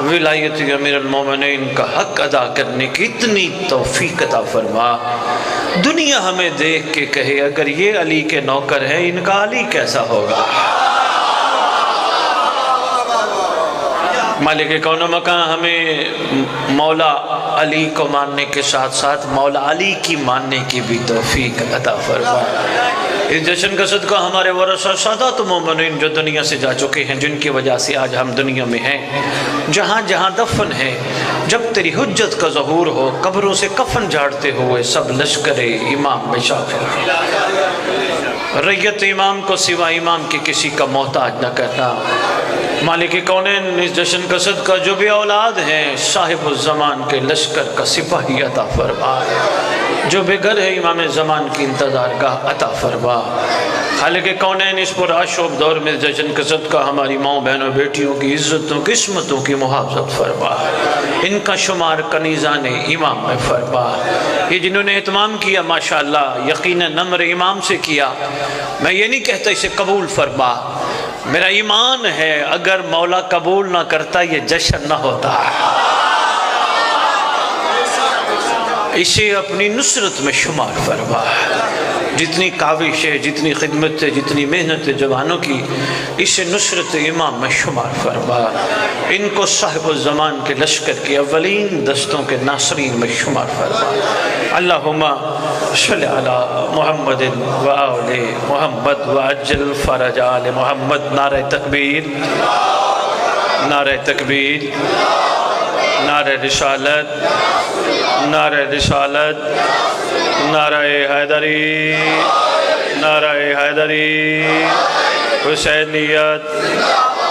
ولایت امیر المومنین کا حق ادا کرنے کی اتنی توفیق عطا فرما۔ دنیا ہمیں دیکھ کے کہے اگر یہ علی کے نوکر ہیں ان کا علی کیسا ہوگا۔ مالک کون و مکان ہمیں مولا علی کو ماننے کے ساتھ ساتھ مولا علی کی ماننے کی بھی توفیق عطا فرما۔ اس جشن کا صدقہ ہمارے ورثہ سادات مومنین جو دنیا سے جا چکے ہیں، جن کی وجہ سے آج ہم دنیا میں ہیں، جہاں جہاں دفن ہے، جب تیری حجت کا ظہور ہو قبروں سے کفن جھاڑتے ہوئے سب لشکر امام میں شامل ہو۔ ریت امام کو سوا امام کے کسی کا محتاج نہ کرنا۔ مالک کونین اس جشن کا صدقہ جو بھی اولاد ہیں صاحب الزمان کے لشکر کا سپاہی عطا فرما، جو بے گھر ہے امام زمان کی انتظار گاہ عطا فرما۔ خالق کونین اس پر آشوب دور میں جشن کا صدقہ ہماری ماں بہنوں بیٹیوں کی عزتوں قسمتوں کی محافظت فرما، ان کا شمار کنیزان امام میں فرما۔ یہ جنہوں نے اہتمام کیا ماشاءاللہ یقیناً نمر امام سے کیا، میں یہ نہیں کہتا اسے قبول فرما، میرا ایمان ہے اگر مولا قبول نہ کرتا یہ جشن نہ ہوتا، اسے اپنی نصرت میں شمار فرما۔ جتنی کاوش ہے، جتنی خدمت ہے، جتنی محنت ہے جوانوں کی، اسے نصرت امام میں شمار فرما، ان کو صاحب الزمان کے لشکر کے اولین دستوں کے ناصرین میں شمار فرما۔ اللہم صلی علی محمد و آل محمد وعجل فرج آل محمد۔ نعرہ تکبیر، نعرہ تکبیر، نعرہ رسالت، نعرہ رسالت، نعرہ حیدری، نعرہ حیدری، حسینیت،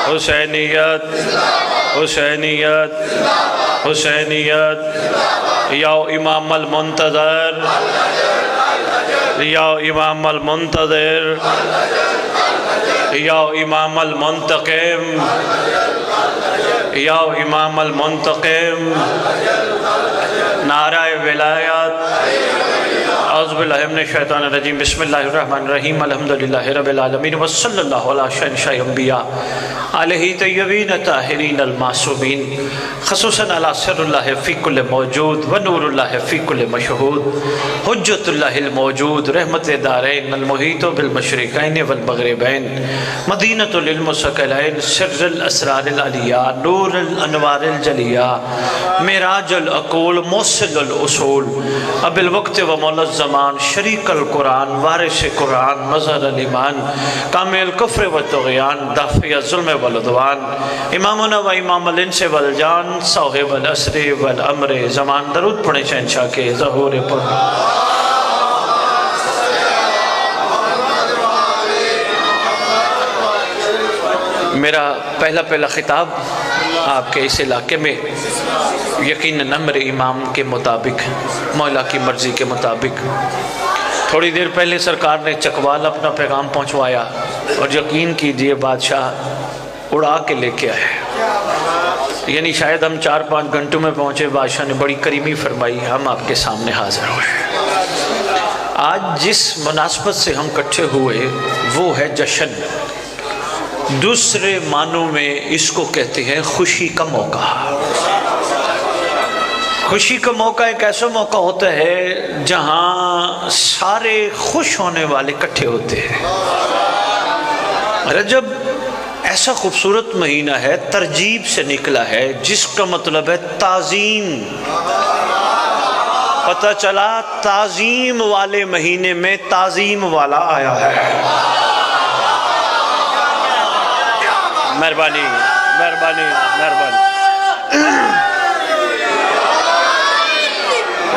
حسینیت، حسینیت، حسینیت۔ یا امام المنتظر، یا امام المنتظر، یا امام المنتقم، یا امام المنتقم۔ نعرہ ولایت۔ اعوذ باللہ من الشیطان الرجیم، بسم اللہ الرحمن الرحیم، الحمدللہ رب العالمین، وصلی اللہ علی شہنشاہ انبیاء علیہ طیبین طاہرین المعصومین، خصوصاً علی سر اللہ فی کل موجود و نور اللہ فی کل مشہود، حجت اللہ الموجود، رحمت دارین المحیط بالمشرقین والمغربین، مدینۃ للمثقلین، سر الاسرار العلیاء، نور الانوار الجلیاء، معراج العقول، موصل الاصول، اب الوقت و مولا الزمان، شریک القرآن، وارث قرآن، مظہر الایمان، کامل کفر و طغیان، دافع ظلم والعدوان، امامنا و امام الانس والجان، صاحب العصر والامر زمان۔ درود پڑھیں شہنشاہ کے ظہور پر۔ میرا پہلا خطاب آپ کے اس علاقے میں یقیناً امر امام کے مطابق، مولا کی مرضی کے مطابق، تھوڑی دیر پہلے سرکار نے چکوال اپنا پیغام پہنچوایا اور یقین کیجئے بادشاہ اڑا کے لے کے آئے، یعنی شاید ہم 4-5 گھنٹوں میں پہنچے، بادشاہ نے بڑی کریمی فرمائی، ہم آپ کے سامنے حاضر ہوئے۔ آج جس مناسبت سے ہم اکٹھے ہوئے وہ ہے جشن، دوسرے معنوں میں اس کو کہتے ہیں خوشی کا موقع۔ خوشی کا موقع ایک ایسا موقع ہوتا ہے جہاں سارے خوش ہونے والے اکٹھے ہوتے ہیں۔ رجب ایسا خوبصورت مہینہ ہے، ترجیب سے نکلا ہے، جس کا مطلب ہے تعظیم۔ پتہ چلا تعظیم والے مہینے میں تعظیم والا آیا ہے۔ مہربانی مہربانی مہربانی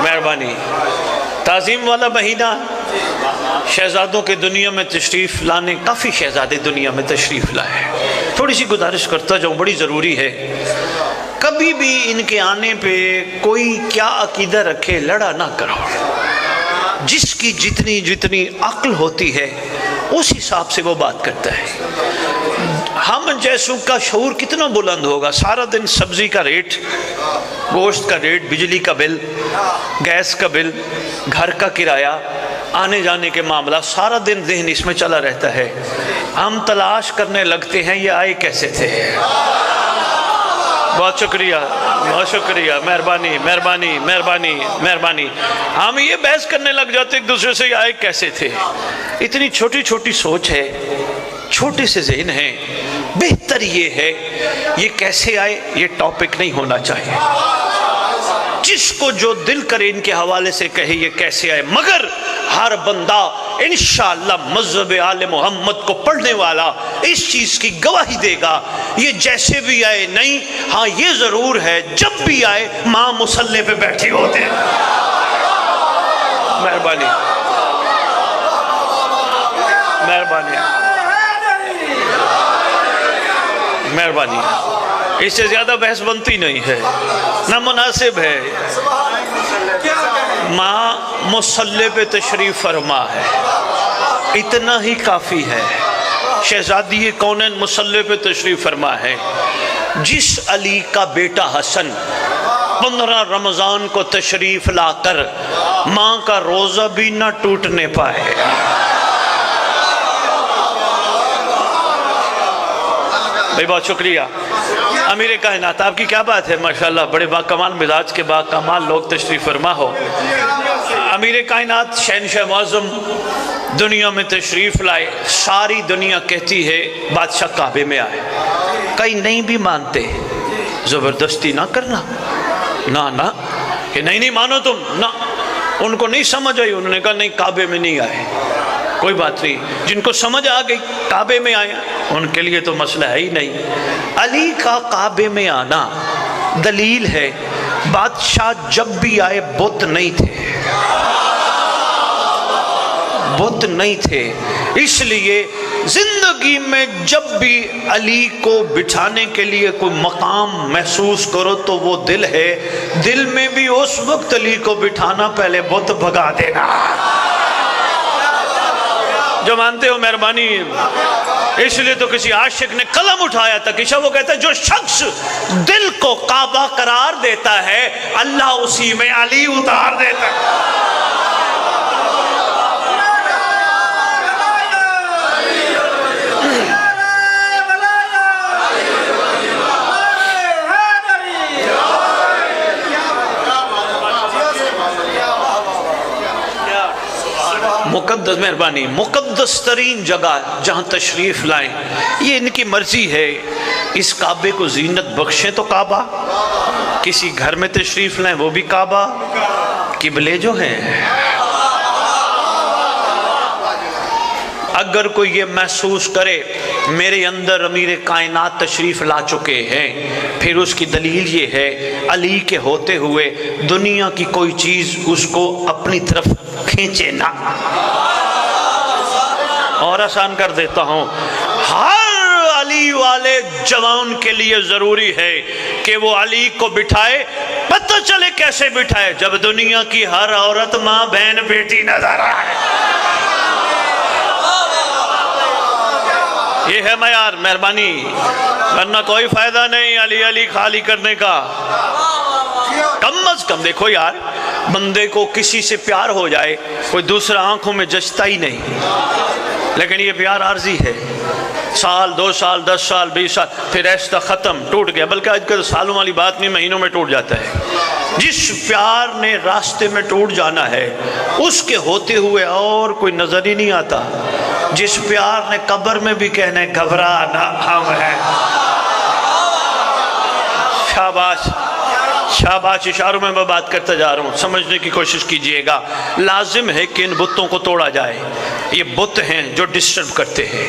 مہربانی۔ تعظیم والا مہینہ، شہزادوں کے دنیا میں تشریف لانے، کافی شہزادے دنیا میں تشریف لائے۔ تھوڑی سی گزارش کرتا جاؤں، بڑی ضروری ہے، کبھی بھی ان کے آنے پہ کوئی کیا عقیدہ رکھے لڑا نہ کرو۔ جس کی جتنی عقل ہوتی ہے اس حساب سے وہ بات کرتا ہے۔ ہم جیسوں کا شعور کتنا بلند ہوگا، سارا دن سبزی کا ریٹ، گوشت کا ریٹ، بجلی کا بل، گیس کا بل، گھر کا کرایہ، آنے جانے کے معاملہ، سارا دن ذہن اس میں چلا رہتا ہے۔ ہم تلاش کرنے لگتے ہیں یہ آئے کیسے تھے۔ بہت شکریہ، بہت شکریہ، مہربانی مہربانی مہربانی مہربانی۔ ہم یہ بحث کرنے لگ جاتے ایک دوسرے سے، آئے کیسے تھے؟ اتنی چھوٹی چھوٹی سوچ ہے، چھوٹے سے ذہن ہیں، بہتر یہ ہے یہ کیسے آئے یہ ٹاپک نہیں ہونا چاہیے، جس کو جو دل کرے ان کے حوالے سے کہے یہ کیسے آئے، مگر ہر بندہ انشاءاللہ مذہب آل محمد کو پڑھنے والا اس چیز کی گواہی دے گا، یہ جیسے بھی آئے نہیں، ہاں یہ ضرور ہے جب بھی آئے ماں مصلی پہ بیٹھے ہوتے ہیں۔ مہربانی مہربانی مہربانی، اس سے زیادہ بحث بنتی نہیں ہے، نہ مناسب ہے۔ ماں مصلی پہ تشریف فرما ہے، اتنا ہی کافی ہے۔ شہزادی کونین مصلی پہ تشریف فرما ہے۔ جس علی کا بیٹا حسن 15 رمضان کو تشریف لا کر ماں کا روزہ بھی نہ ٹوٹنے پائے، بھائی بہت شکریہ۔ امیر کائنات آپ کی کیا بات ہے، ماشاءاللہ بڑے باکمال مزاج کے باکمال لوگ تشریف فرما ہو۔ امیر کائنات شہنشاہ معظم دنیا میں تشریف لائے، ساری دنیا کہتی ہے بادشاہ کعبے میں آئے، کئی نہیں بھی مانتے، زبردستی نہ کرنا، نہ کہ نہیں مانو تم، نہ، ان کو نہیں سمجھ آئی، انہوں نے کہا نہیں کعبے میں نہیں آئے، کوئی بات نہیں، جن کو سمجھ آ گئی کعبے میں آئے ان کے لیے تو مسئلہ ہے ہی نہیں۔ علی کا کعبے میں آنا دلیل ہے، بادشاہ جب بھی آئے بت نہیں تھے، بت نہیں تھے، اس لیے زندگی میں جب بھی علی کو بٹھانے کے لیے کوئی مقام محسوس کرو تو وہ دل ہے، دل میں بھی اس وقت علی کو بٹھانا، پہلے بت بھگا دینا۔ جو مانتے ہو مہربانی، اس لیے تو کسی عاشق نے قلم اٹھایا تھا کہ وہ کہتا ہے جو شخص دل کو کعبہ قرار دیتا ہے اللہ اسی میں علی اتار دیتا ہے۔ مقدس، مہربانی، مقدس ترین جگہ جہاں تشریف لائیں، یہ ان کی مرضی ہے، اس کعبے کو زینت بخشیں تو کعبہ، کسی گھر میں تشریف لائیں وہ بھی کعبہ، قبلے جو ہیں۔ اگر کوئی یہ محسوس کرے میرے اندر امیر کائنات تشریف لا چکے ہیں، پھر اس کی دلیل یہ ہے علی کے ہوتے ہوئے دنیا کی کوئی چیز اس کو اپنی طرف کھینچے نہ۔ اور آسان کر دیتا ہوں، ہر علی والے جوان کے لیے ضروری ہے کہ وہ علی کو بٹھائے، پتہ چلے کیسے بٹھائے، جب دنیا کی ہر عورت ماں بہن بیٹی نظر آئے۔ یہ ہے معیار، مہربانی، ورنہ کوئی فائدہ نہیں علی علی خالی کرنے کا۔ کم از کم دیکھو یار، بندے کو کسی سے پیار ہو جائے، کوئی دوسرا آنکھوں میں جچتا ہی نہیں، لیکن یہ پیار عارضی ہے، سال 2 سال 10 سال 20 سال پھر ایسا ختم، ٹوٹ گیا، بلکہ آج کل سالوں والی بات نہیں، مہینوں میں ٹوٹ جاتا ہے۔ جس پیار نے راستے میں ٹوٹ جانا ہے اس کے ہوتے ہوئے اور کوئی نظر ہی نہیں آتا، جس پیار نے قبر میں بھی کہنا ہے گھبرا نہ ہم ہیں۔ شاباش شاباش، اشاروں میں بات کرتا جا رہا ہوں، سمجھنے کی کوشش کیجئے گا۔ لازم ہے کہ ان بتوں کو توڑا جائے، یہ بت ہیں جو ڈسٹرب کرتے ہیں۔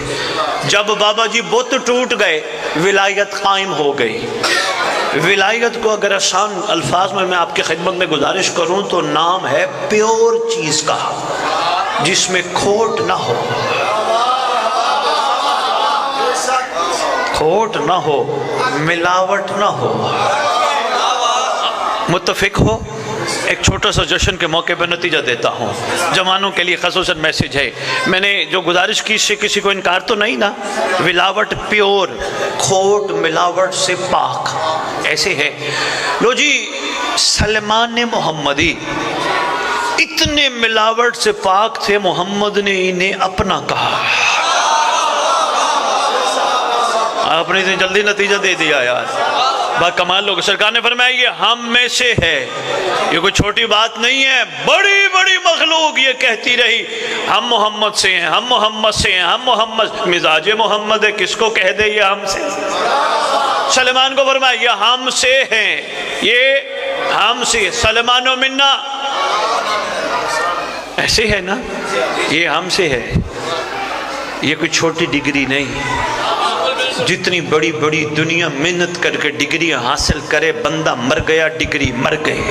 جب بابا جی بت ٹوٹ گئے ولایت قائم ہو گئی۔ ولایت کو اگر آسان الفاظ میں آپ کی خدمت میں گزارش کروں تو نام ہے پیور چیز کا، جس میں کھوٹ نہ ہو، کھوٹ نہ ہو، ملاوٹ نہ ہو۔ متفق ہو؟ ایک چھوٹا سا جشن کے موقع پر نتیجہ دیتا ہوں، جوانوں کے لیے خصوصاً میسج ہے، میں نے جو گزارش کی اس سے کسی کو انکار تو نہیں نا؟ ملاوٹ پیور، کھوٹ ملاوٹ سے پاک، ایسے ہے۔ لو جی، سلمان محمدی اتنے ملاوٹ سے پاک تھے، محمد نے انہیں اپنا کہا۔ آپ نے اتنی جلدی نتیجہ دے دیا یار، با کمال لوگ. سرکار نے فرمایا یہ ہم میں سے ہے. یہ کوئی چھوٹی بات نہیں ہے. بڑی بڑی مخلوق یہ کہتی رہی ہم محمد سے ہیں، ہم محمد سے ہیں، ہم محمد. مزاج محمد ہے، کس کو کہہ دے یہ ہم سے. سلمان کو فرمایا یہ ہم سے ہیں، یہ ہم سے. سلمان و منا ایسے ہے نا، یہ ہم سے ہے. یہ کوئی چھوٹی ڈگری نہیں. جتنی بڑی بڑی دنیا محنت کر کے ڈگریاں حاصل کرے، بندہ مر گیا ڈگری مر گئی.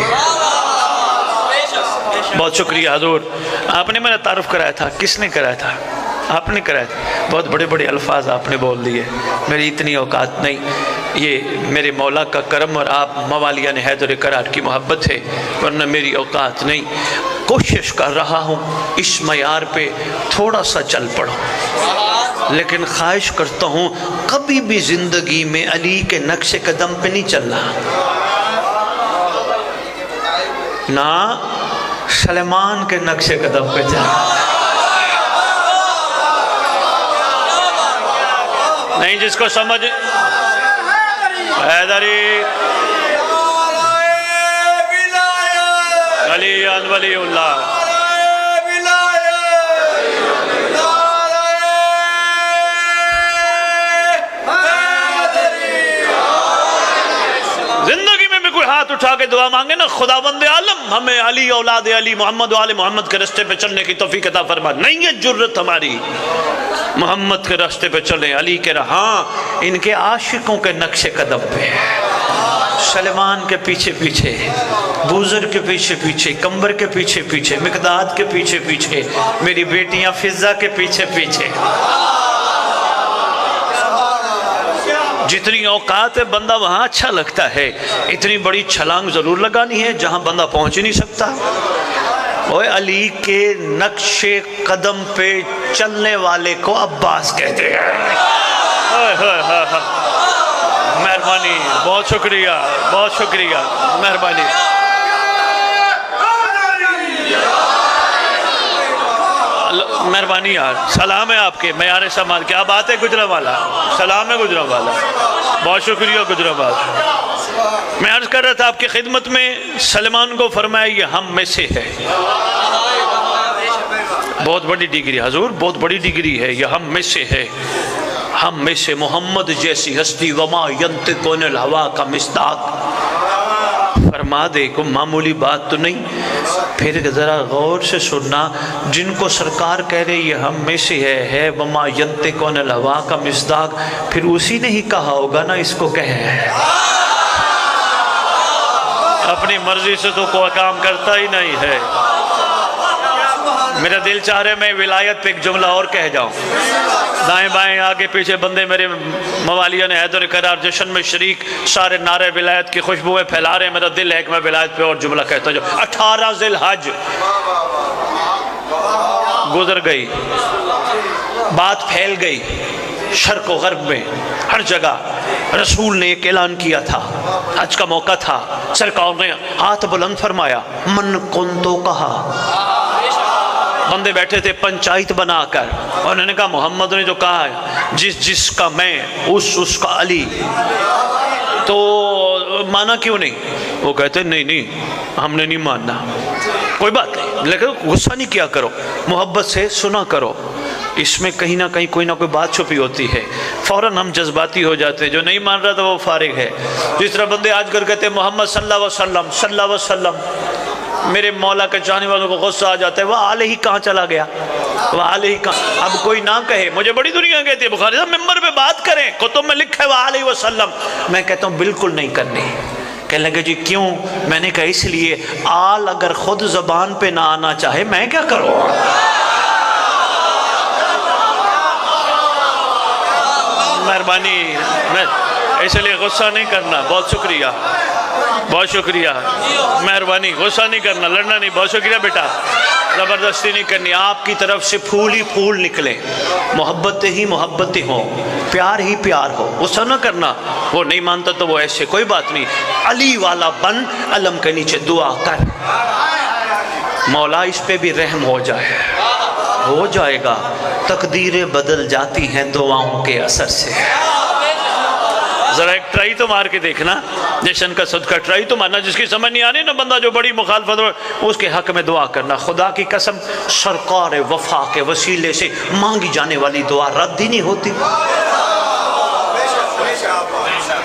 بہت شکریہ حضور. آپ نے میرا تعارف کرایا تھا. کس نے کرایا تھا؟ آپ نے کرایا تھا. بہت بڑے بڑے الفاظ آپ نے بول دیے. میری اتنی اوقات نہیں. یہ میرے مولا کا کرم اور آپ موالیان حیدر کرار کی محبت ہے، ورنہ میری اوقات نہیں. کوشش کر رہا ہوں اس معیار پہ تھوڑا سا چل پڑوں، لیکن خواہش کرتا ہوں کبھی بھی زندگی میں علی کے نقش قدم پہ نہیں چلنا، نہ سلمان کے نقش قدم پہ چلنا. نہیں جس کو سمجھ حیدری علی ولی اللہ. زندگی میں بھی کوئی ہاتھ اٹھا کے دعا مانگے نا، خداوند عالم ہمیں علی اولاد علی محمد و آل محمد کے راستے پہ چلنے کی توفیق عطا فرما. نہیں ہے جرت ہماری محمد کے راستے پہ چلیں، علی کے ہاں ان کے عاشقوں کے نقش قدم پہ، سلمان کے پیچھے پیچھے، بوزر کے پیچھے پیچھے، کمبر کے پیچھے پیچھے، مقداد کے پیچھے پیچھے، میری بیٹیاں فضہ کے پیچھے پیچھے. جتنی اوقات ہے بندہ وہاں اچھا لگتا ہے. اتنی بڑی چھلانگ ضرور لگانی ہے جہاں بندہ پہنچ ہی نہیں سکتا. اوہ علی کے نقش قدم پہ چلنے والے کو عباس کہتے ہیں. مہربانی، بہت شکریہ، بہت شکریہ، مہربانی. مہربانی یار، سلام ہے آپ کے معیار سمال. کیا بات ہے گجرا والا، سلام ہے گجرا والا. بہت شکریہ گجرا والا. میں عرض کر رہا تھا آپ کی خدمت میں، سلمان کو فرمایا یہ ہم میں سے ہے. بہت بڑی ڈگری حضور، بہت بڑی ڈگری ہے. یہ ہم میں سے ہے، ہم میں سے. محمد جیسی ہستی وما ینطق عن الہوا کا مصداق. فرما دے کو معمولی بات تو نہیں. پھر ذرا غور سے سننا، جن کو سرکار کہہ رہے یہ ہم میں سے ہے وما ینطق عن الہوا کا مصداق، پھر اسی نے ہی کہا ہوگا نا اس کو کہے. اپنی مرضی سے تو کوئی کام کرتا ہی نہیں ہے. میرا دل چاہ رہے میں ولایت پہ ایک جملہ اور کہہ جاؤں. دائیں بائیں آگے پیچھے بندے میرے موالیان حیدر کرار جشن میں شریک، سارے نعرے ولایت کی خوشبوئیں پھیلا رہے ہیں. میرا دل ہے کہ میں ولایت پہ اور جملہ کہتا جاؤں. 18 ذی الحج گزر گئی، بات پھیل گئی شرق و غرب میں، ہر جگہ. رسول نے ایک اعلان کیا تھا، حج کا موقع تھا. سرکار نے ہاتھ بلند فرمایا، من کنتو کہا. بندے بیٹھے تھے پنچایت بنا کر، اور انہوں نے کہا محمد نے جو کہا ہے جس کا میں اس کا علی، تو مانا کیوں نہیں؟ وہ کہتے نہیں ہم نے نہیں ماننا. کوئی بات نہیں، لیکن غصہ نہیں کیا کرو، محبت سے سنا کرو. اس میں کہیں نہ کہیں کوئی نہ کوئی بات چھپی ہوتی ہے. فوراً ہم جذباتی ہو جاتے ہیں. جو نہیں مان رہا تھا وہ فارغ ہے. جس طرح بندے آج کر کہتے ہیں محمد صلی اللہ علیہ وسلم صلی اللہ علیہ وسلم، میرے مولا کے چاہنے والوں کو غصہ آ جاتا ہے، وہ آلہ ہی کہاں چلا گیا، وہ آلہ ہی کہاں. اب کوئی نہ کہے، مجھے بڑی دنیا کہتی ہے بخاری صاحب ممبر پہ بات کریں، کتب میں لکھا ہے وہ آلہ وسلم. میں کہتا ہوں بالکل نہیں کرنی. کہنے لگے جی کیوں؟ میں نے کہا اس لیے آل اگر خود زبان پہ نہ آنا چاہے میں کیا کروں. مہربانی، میں اس لیے غصہ نہیں کرنا. بہت شکریہ، بہت شکریہ، مہربانی. غصہ نہیں کرنا، لڑنا نہیں. بہت شکریہ بیٹا، زبردستی نہیں کرنی. آپ کی طرف سے پھول ہی پھول نکلے، محبت ہی محبت ہوں، پیار ہی پیار ہو. غصہ نہ کرنا. وہ نہیں مانتا تو وہ ایسے، کوئی بات نہیں. علی والا بن، علم کے نیچے دعا کر، مولا اس پہ بھی رحم ہو جائے. ہو جائے گا. تقدیریں بدل جاتی ہیں دعاؤں کے اثر سے. ذرا ایک ٹرائی تو مار کے دیکھنا، جشن کا صدقہ ٹرائی تو مارنا، جس کی سمجھ نہیں آنی نا بندہ جو بڑی مخالفت ہو اس کے حق میں دعا کرنا۔ خدا کی قسم سرکار وفا کے وسیلے سے مانگی جانے والی دعا رد ہی نہیں ہوتی۔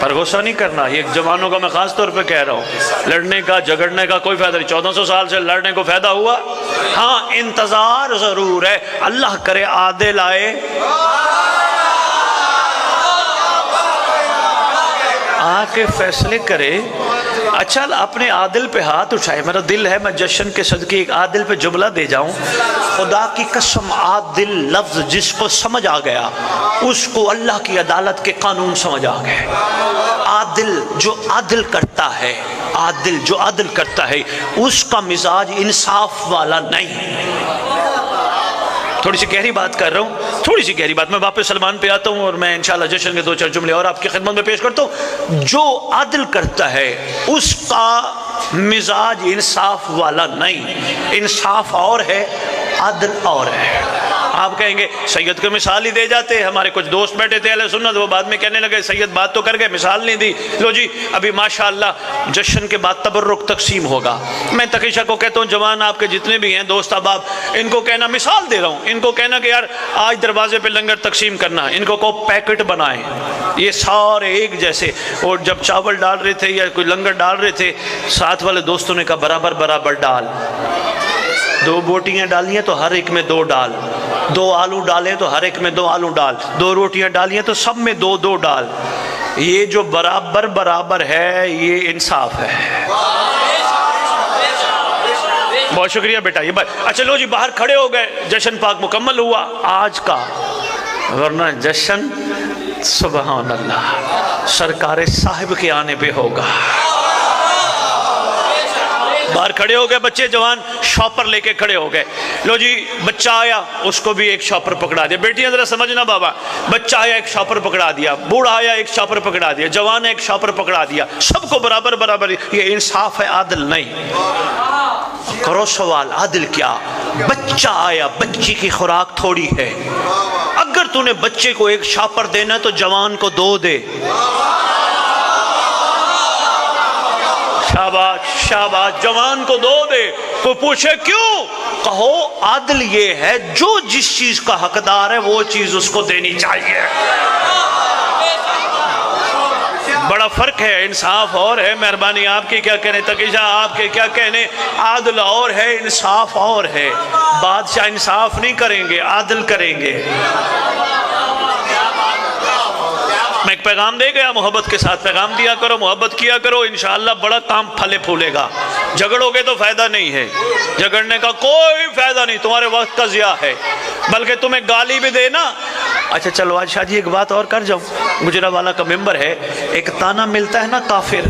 پر غصہ نہیں کرنا، یہ جوانوں کا میں خاص طور پہ کہہ رہا ہوں، لڑنے کا جھگڑنے کا کوئی فائدہ نہیں۔ 1400 سال سے لڑنے کو فائدہ ہوا؟ ہاں انتظار ضرور ہے، اللہ کرے عادل آئے، آ کے فیصلے کرے۔ اچھا اپنے عادل پہ ہاتھ اٹھائے، میرا دل ہے میں جشن کے صدقے ایک عادل پہ جملہ دے جاؤں۔ خدا کی قسم عادل لفظ جس کو سمجھ آ گیا اس کو اللہ کی عدالت کے قانون سمجھ آ گئے۔ عادل جو عدل کرتا ہے، عادل جو عدل کرتا ہے اس کا مزاج انصاف والا نہیں۔ تھوڑی سی گہری بات کر رہا ہوں، تھوڑی سی گہری بات، میں واپس سلمان پہ آتا ہوں اور میں انشاءاللہ جشن کے 2-4 جملے اور آپ کی خدمت میں پیش کرتا ہوں۔ جو عدل کرتا ہے اس کا مزاج انصاف والا نہیں، انصاف اور ہے عدل اور ہے۔ آپ کہیں گے سید کو مثال ہی دے جاتے، ہمارے کچھ دوست بیٹھے تھے اہل سنت، وہ بعد میں کہنے لگے سید بات تو کر گئے مثال نہیں دی۔ لو جی ابھی ماشاءاللہ جشن کے بعد تبرک تقسیم ہوگا، میں تقیشہ کو کہتا ہوں جوان آپ کے جتنے بھی ہیں دوست احباب، ان کو کہنا مثال دے رہا ہوں، ان کو کہنا کہ یار آج دروازے پہ لنگر تقسیم کرنا، ان کو کہو پیکٹ بنائیں، یہ سارے ایک جیسے۔ اور جب چاول ڈال رہے تھے یا کوئی لنگر ڈال رہے تھے، ساتھ والے دوستوں نے کہا برابر برابر ڈال، 2 بوٹیاں ڈالی ہیں تو ہر ایک میں 2 ڈال، 2 آلو ڈالیں تو ہر ایک میں 2 آلو ڈال، 2 روٹیاں ڈالی ہیں تو سب میں 2 ڈال۔ یہ جو برابر برابر ہے یہ انصاف ہے۔ بہت شکریہ بیٹا، یہ بات اچھا۔ لو جی باہر کھڑے ہو گئے، جشن پاک مکمل ہوا آج کا، ورنہ جشن سبحان اللہ سرکار صاحب کے آنے پہ ہوگا۔ باہر کھڑے ہو گئے بچے جوان، شاپر لے کے کھڑے ہو گئے۔ لو جی بچہ آیا اس کو بھی ایک شاپر پکڑا دیا، بیٹیاں ذرا سمجھنا بابا، بچہ آیا ایک شاپر پکڑا دیا، بوڑھا آیا ایک شاپر پکڑا دیا، جوان ایک شاپر پکڑا دیا، سب کو برابر برابر۔ یہ انصاف ہے، عادل نہیں۔ کرو سوال عادل کیا؟ بچہ آیا، بچی کی خوراک تھوڑی ہے، اگر تو نے بچے کو ایک شاپر دینا تو جوان کو 2 دے۔ شاباش شاباش، جوان کو 2 دے۔ کوئی پوچھے کیوں؟ کہو عدل یہ ہے جو جس چیز کا حقدار ہے وہ چیز اس کو دینی چاہیے۔ بڑا فرق ہے، انصاف اور ہے۔ مہربانی آپ کی کیا کہنے، تقیشہ آپ کے کیا کہنے، عدل اور ہے انصاف اور ہے۔ بادشاہ انصاف نہیں کریں گے، عدل کریں گے۔ میں ایک پیغام دے گیا، محبت کے ساتھ پیغام دیا کرو، محبت کیا کرو، انشاءاللہ بڑا کام پھلے پھولے گا۔ جھگڑو گے تو فائدہ نہیں ہے، جھگڑنے کا کوئی فائدہ نہیں، تمہارے وقت کا ضیاع ہے، بلکہ تمہیں گالی بھی دینا۔ اچھا چلو آج شاہ جی ایک بات اور کر جاؤں، گجرا والا کا ممبر ہے، ایک تانا ملتا ہے نا کافر،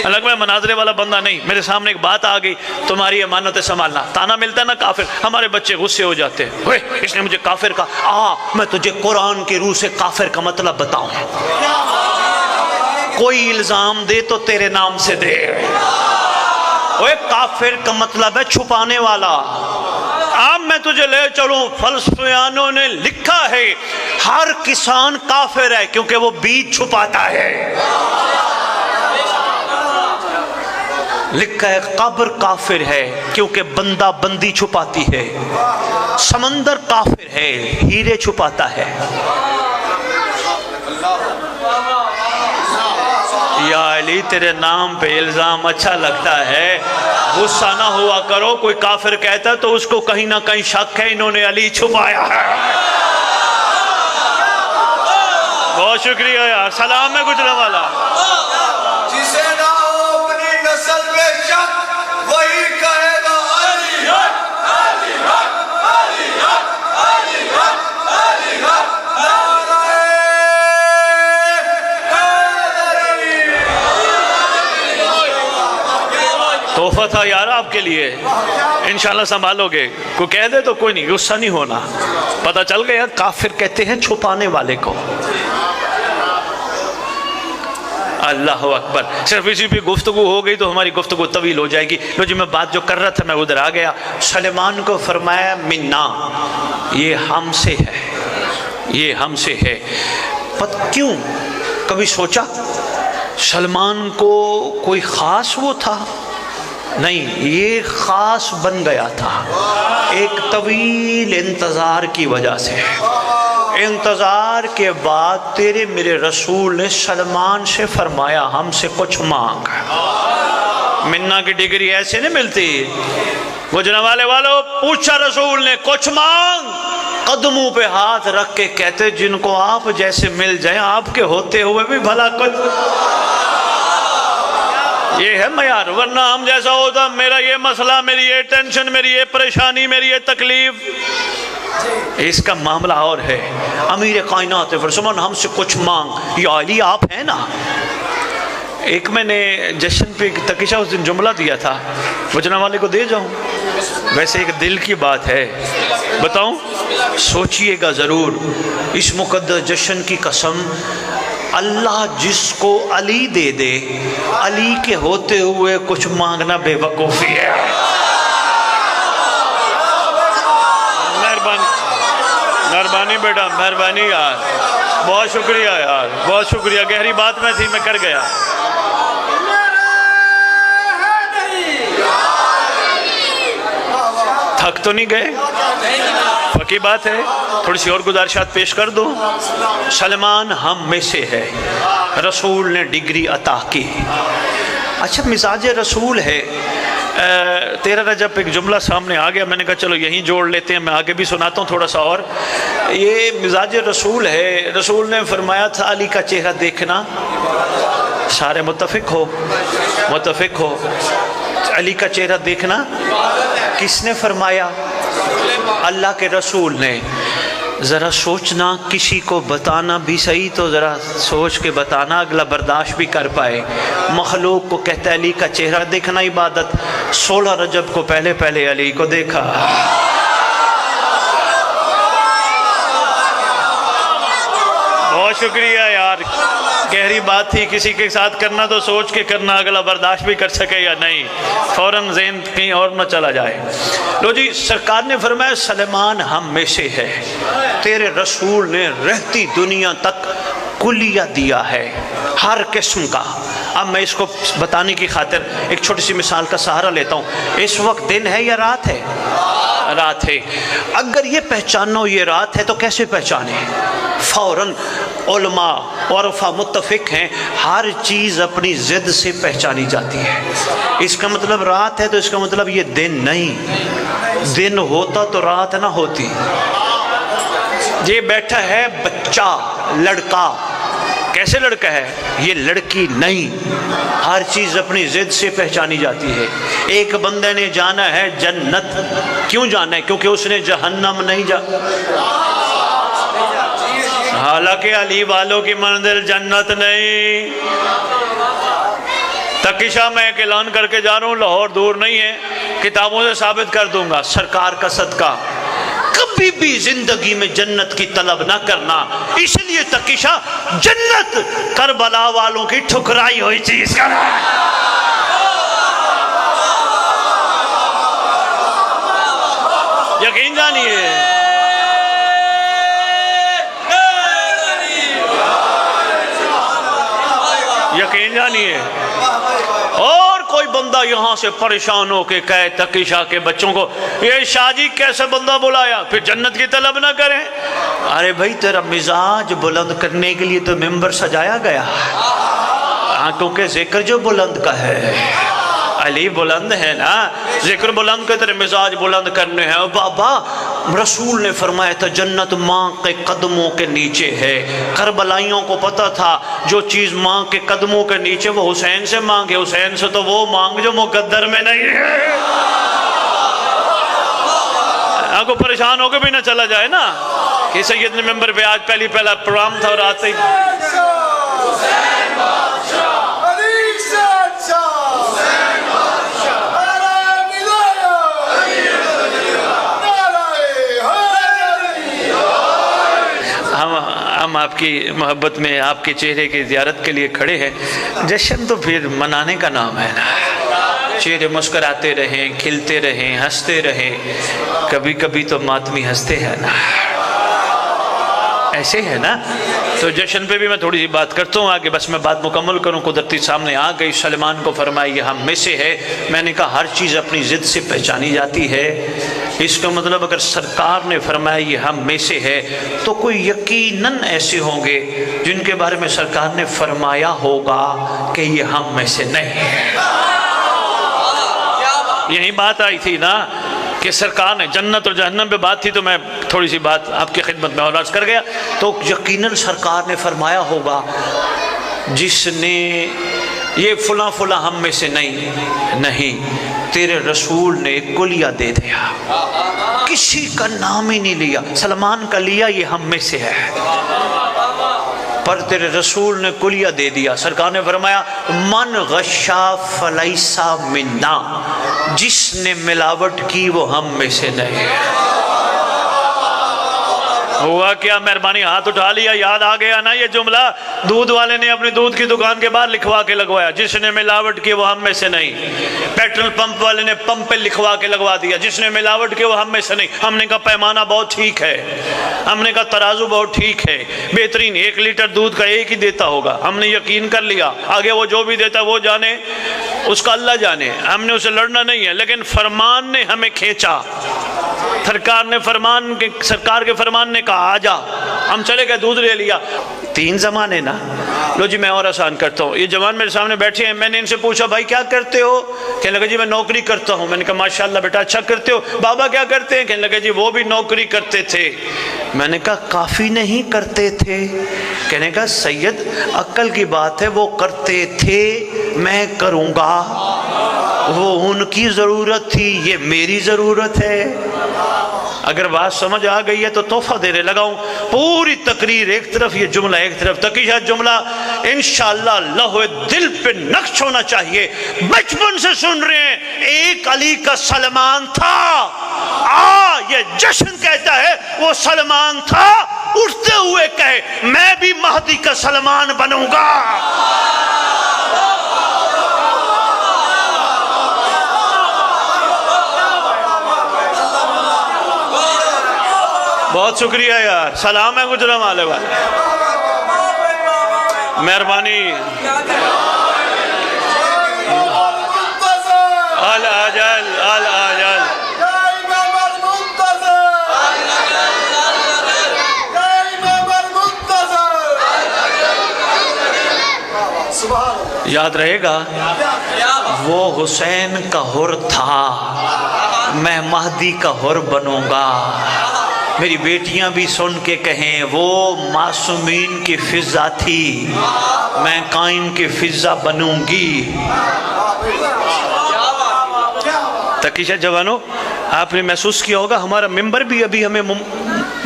الگ میں مناظرے والا بندہ نہیں، میرے سامنے ایک بات آ گئی، تمہاری امانتیں سنبھالنا، تانا ملتا ہے نا کافر، ہمارے بچے غصے ہو جاتے ہیں، اوے اس نے مجھے کافر کہا، میں تجھے قرآن کی روح سے کافر کا مطلب بتاؤں، کوئی الزام دے تو تیرے نام سے دے۔ اوے کافر کا مطلب ہے چھپانے والا۔ اب میں تجھے لے چلوں، فلسفیانوں نے لکھا ہے ہر کسان کافر ہے کیونکہ وہ بیج چھپاتا ہے۔ لکھا ہے قبر کافر ہے کیونکہ بندہ بندی چھپاتی ہے، سمندر کافر ہے ہیرے چھپاتا ہے۔ یا علی تیرے نام پہ الزام اچھا لگتا ہے، غصہ نہ ہوا کرو، کوئی کافر کہتا ہے تو اس کو کہیں نہ کہیں شک ہے انہوں نے علی چھپایا ہے۔ بہت شکریہ یار، سلام ہے گجرا والا۔ جسے نہ ہو اپنی نسل میں شک وہی کہے گا علی حق، علی حق، علی حق، علی حق، علی حق، نعرہ حیدری۔ تحفہ تھا یار آپ کے لیے، انشاءاللہ سنبھالو گے، کوئی کہہ دے تو کوئی نہیں، غصہ نہیں ہونا۔ پتہ چل گیا کافر کہتے ہیں چھپانے والے کو۔ اللہ اکبر، صرف اسی پہ گفتگو ہو گئی تو ہماری گفتگو طویل ہو جائے گی۔ لو جی میں بات جو کر رہا تھا میں ادھر آ گیا۔ سلیمان کو فرمایا منا، یہ ہم سے ہے، یہ ہم سے ہے۔ کیوں؟ کبھی سوچا سلمان کو کوئی خاص وہ تھا؟ نہیں، یہ خاص بن گیا تھا ایک طویل انتظار کی وجہ سے۔ انتظار کے بعد تیرے میرے رسول نے سلمان سے فرمایا ہم سے کچھ مانگ۔ منا کی ڈگری ایسے نہیں ملتی، گجرا والوں پوچھا رسول نے کچھ مانگ، قدموں پہ ہاتھ رکھ کے کہتے جن کو آپ جیسے مل جائیں آپ کے ہوتے ہوئے بھی بھلا کچھ، یہ ہے معیار، ورنہ ہم جیسا ہوتا میرا یہ مسئلہ، میری یہ ٹینشن، میری یہ پریشانی، میری یہ تکلیف، اس کا معاملہ اور ہے۔ امیر کائنات فرمان ہم سے کچھ مانگ، یا علی آپ ہیں نا۔ ایک میں نے جشن پہ تکیشہ اس دن جملہ دیا تھا، وجنا والے کو دے جاؤں، ویسے ایک دل کی بات ہے، بتاؤں؟ سوچئے گا ضرور، اس مقدس جشن کی قسم، اللہ جس کو علی دے دے، علی کے ہوتے ہوئے کچھ مانگنا بے وقوفی ہے۔ مہربانی بیٹا، مہربانی یار، بہت شکریہ یار، بہت شکریہ، گہری بات میں تھی، میں کر گیا۔ تھک تو نہیں گئے؟ پکی بات ہے، تھوڑی سی اور گزارشات پیش کر دو۔ سلمان ہم میں سے ہے، رسول نے ڈگری عطا کی۔ اچھا مزاج رسول ہے، 13 رجب ایک جملہ سامنے آ گیا، میں نے کہا چلو یہیں جوڑ لیتے ہیں، میں آگے بھی سناتا ہوں تھوڑا سا اور۔ یہ مزاج رسول ہے، رسول نے فرمایا تھا علی کا چہرہ دیکھنا، سارے متفق ہو، متفق ہو، علی کا چہرہ دیکھنا کس نے فرمایا؟ اللہ کے رسول نے۔ ذرا سوچنا، کسی کو بتانا بھی صحیح تو ذرا سوچ کے بتانا، اگلا برداشت بھی کر پائے۔ مخلوق کو کہتا ہے علی کا چہرہ دیکھنا عبادت، 16 رجب کو پہلے پہلے علی کو دیکھا۔ بہت شکریہ یار، گہری بات تھی، کسی کے ساتھ کرنا تو سوچ کے کرنا، اگلا برداشت بھی کر سکے یا نہیں، فوراً ذہن کہیں اور نہ چلا جائے۔ لو جی، سرکار نے فرمایا سلمان ہم میں سے ہے، تیرے رسول نے رہتی دنیا تک کلیہ دیا ہے ہر قسم کا۔ اب میں اس کو بتانے کی خاطر ایک چھوٹی سی مثال کا سہارا لیتا ہوں۔ اس وقت دن ہے یا رات ہے؟ رات ہے۔ اگر یہ پہچانو یہ رات ہے تو کیسے پہچانے؟ فوراً علماء عرفا متفق ہیں، ہر چیز اپنی ضد سے پہچانی جاتی ہے۔ اس کا مطلب رات ہے تو اس کا مطلب یہ دن نہیں، دن ہوتا تو رات نہ ہوتی۔ یہ بیٹھا ہے بچہ، لڑکا، کیسے لڑکا ہے؟ یہ لڑکی نہیں، ہر چیز اپنی ضد سے پہچانی جاتی ہے۔ ایک بندے نے جانا ہے جنت، کیوں جانا ہے؟ کیونکہ اس نے جہنم نہیں حالانکہ علی والوں کی منزل جنت نہیں۔ تکیشہ میں ایک اعلان کر کے جا رہا ہوں، لاہور دور نہیں ہے، کتابوں سے ثابت کر دوں گا، سرکار کا صدقہ کبھی بھی زندگی میں جنت کی طلب نہ کرنا، اس لیے تکیشہ جنت کربلا والوں کی ٹھکرائی ہوئی چیز کا نام ہے۔ یقین جانیے، یقین جانیے۔ اور کوئی بندہ یہاں سے پریشان ہو کے کہے تکیشہ کے بچوں کو یہ شاہ جی کیسے بندہ بلایا، پھر جنت کی طلب نہ کریں۔ ارے بھائی تیرا مزاج بلند کرنے کے لیے تو ممبر سجایا گیا، کیونکہ ذکر جو بلند کا ہے، علی بلند ہے نا، ذکر بلند کے تیرے مزاج بلند کرنے ہیں۔ بابا رسول نے فرمایا تھا جنت ماں کے قدموں کے نیچے ہے۔ کربلائیوں کو پتا تھا جو چیز ماں کے قدموں کے نیچے وہ حسین سے مانگے، حسین سے تو وہ مانگ جو مقدر میں نہیں ہے۔ آپ کو پریشان ہو کے بھی نہ چلا جائے نا کہ سید نے ممبر پہ آج پہلا پروگرام تھا اور آتے ہی ہم آپ کی محبت میں آپ کے چہرے کی زیارت کے لیے کھڑے ہیں۔ جشن تو پھر منانے کا نام ہے نا، چہرے مسکراتے رہیں، کھلتے رہیں، ہنستے رہیں۔ کبھی کبھی تو ماتمی ہنستے ہیں نا، ایسے ہے نا۔ تو جشن پہ بھی میں تھوڑی سی بات کرتا ہوں آگے، بس میں بات مکمل کروں۔ قدرتی سامنے آ گئی، سلمان کو فرمایا یہ ہم میں سے ہے۔ میں نے کہا ہر چیز اپنی ضد سے پہچانی جاتی ہے، اس کا مطلب اگر سرکار نے فرمایا یہ ہم میں سے ہے تو کوئی یقیناً ایسے ہوں گے جن کے بارے میں سرکار نے فرمایا ہوگا کہ یہ ہم میں سے نہیں ہے۔ یہی بات آئی تھی نا کہ سرکار نے جنت اور جہنم پہ بات تھی، تو میں تھوڑی سی بات آپ کی خدمت میں عرض کر گیا۔ تو یقیناً سرکار نے فرمایا ہوگا جس نے یہ فلاں فلاں ہم میں سے نہیں، تیرے رسول نے کلیہ دے دیا، کسی کا نام ہی نہیں لیا، سلمان کا لیا یہ ہم میں سے ہے، پر تیرے رسول نے کلیہ دے دیا۔ سرکار نے فرمایا من غشا فلیسا منا، جس نے ملاوٹ کی وہ ہم میں سے نہیں ہے۔ ہوا کیا؟ مہربانی ہاتھ اٹھا لیا، یاد آ گیا نا یہ جملہ؟ دودھ والے نے اپنی دودھ کی دکان کے باہر لکھوا کے لگوایا جس نے ملاوٹ کی وہ ہم میں سے نہیں۔ پیٹرول پمپ والے نے پمپ پہ لکھوا کے لگوا دیا جس نے ملاوٹ کی وہ ہم میں سے نہیں۔ ہم نے کہا پیمانہ بہت ٹھیک ہے، ہم نے کہا ترازو بہت ٹھیک ہے، بہترین 1 لیٹر دودھ کا ایک ہی دیتا ہوگا، ہم نے یقین کر لیا، آگے وہ جو بھی دیتا وہ جانے، اس کا اللہ جانے، ہم نے اسے لڑنا نہیں ہے۔ لیکن فرمان نے ہمیں کھینچا، سرکار کے فرمان نے کہا آجا، ہم چلے گئے، دودھ لے لیا۔ 3 زمانے نا، لو جی میں اور آسان کرتا ہوں۔ یہ جوان میرے سامنے بیٹھے ہیں، میں نے ان سے پوچھا بھائی کیا کرتے ہو؟ کہنے لگا جی میں نوکری کرتا ہوں۔ میں نے کہا ماشاءاللہ بیٹا اچھا کرتے ہو۔ بابا کیا کرتے ہیں؟ کہنے لگا جی وہ بھی نوکری کرتے تھے۔ میں نے کہا کافی نہیں کرتے تھے؟ کہنے کا سید عقل کی بات ہے، وہ کرتے تھے میں کروں گا، وہ ان کی ضرورت تھی، یہ میری ضرورت ہے۔ اگر بات سمجھ آ گئی ہے تو تحفہ دینے لگاؤں، پوری تقریر ایک طرف، یہ جملہ ایک طرف، تقیہ جملہ انشاءاللہ لوح دل پہ نقش ہونا چاہیے۔ بچپن سے سن رہے ہیں ایک علی کا سلمان تھا، یہ جشن کہتا ہے وہ سلمان تھا، اٹھتے ہوئے کہے میں بھی مہدی کا سلمان بنوں گا۔ بہت شکریہ یار، سلام ہے گجرا والے والے، مہربانی۔ العجل العجل یاد رہے گا، وہ حسین کا حر تھا، میں مہدی کا حر بنوں گا۔ میری بیٹیاں بھی سن کے کہیں وہ معصومین کی فضا تھی، میں قائم کی فضا بنوں گی۔ تکیشہ جوانوں، آپ نے محسوس کیا ہوگا ہمارا ممبر بھی ابھی ہمیں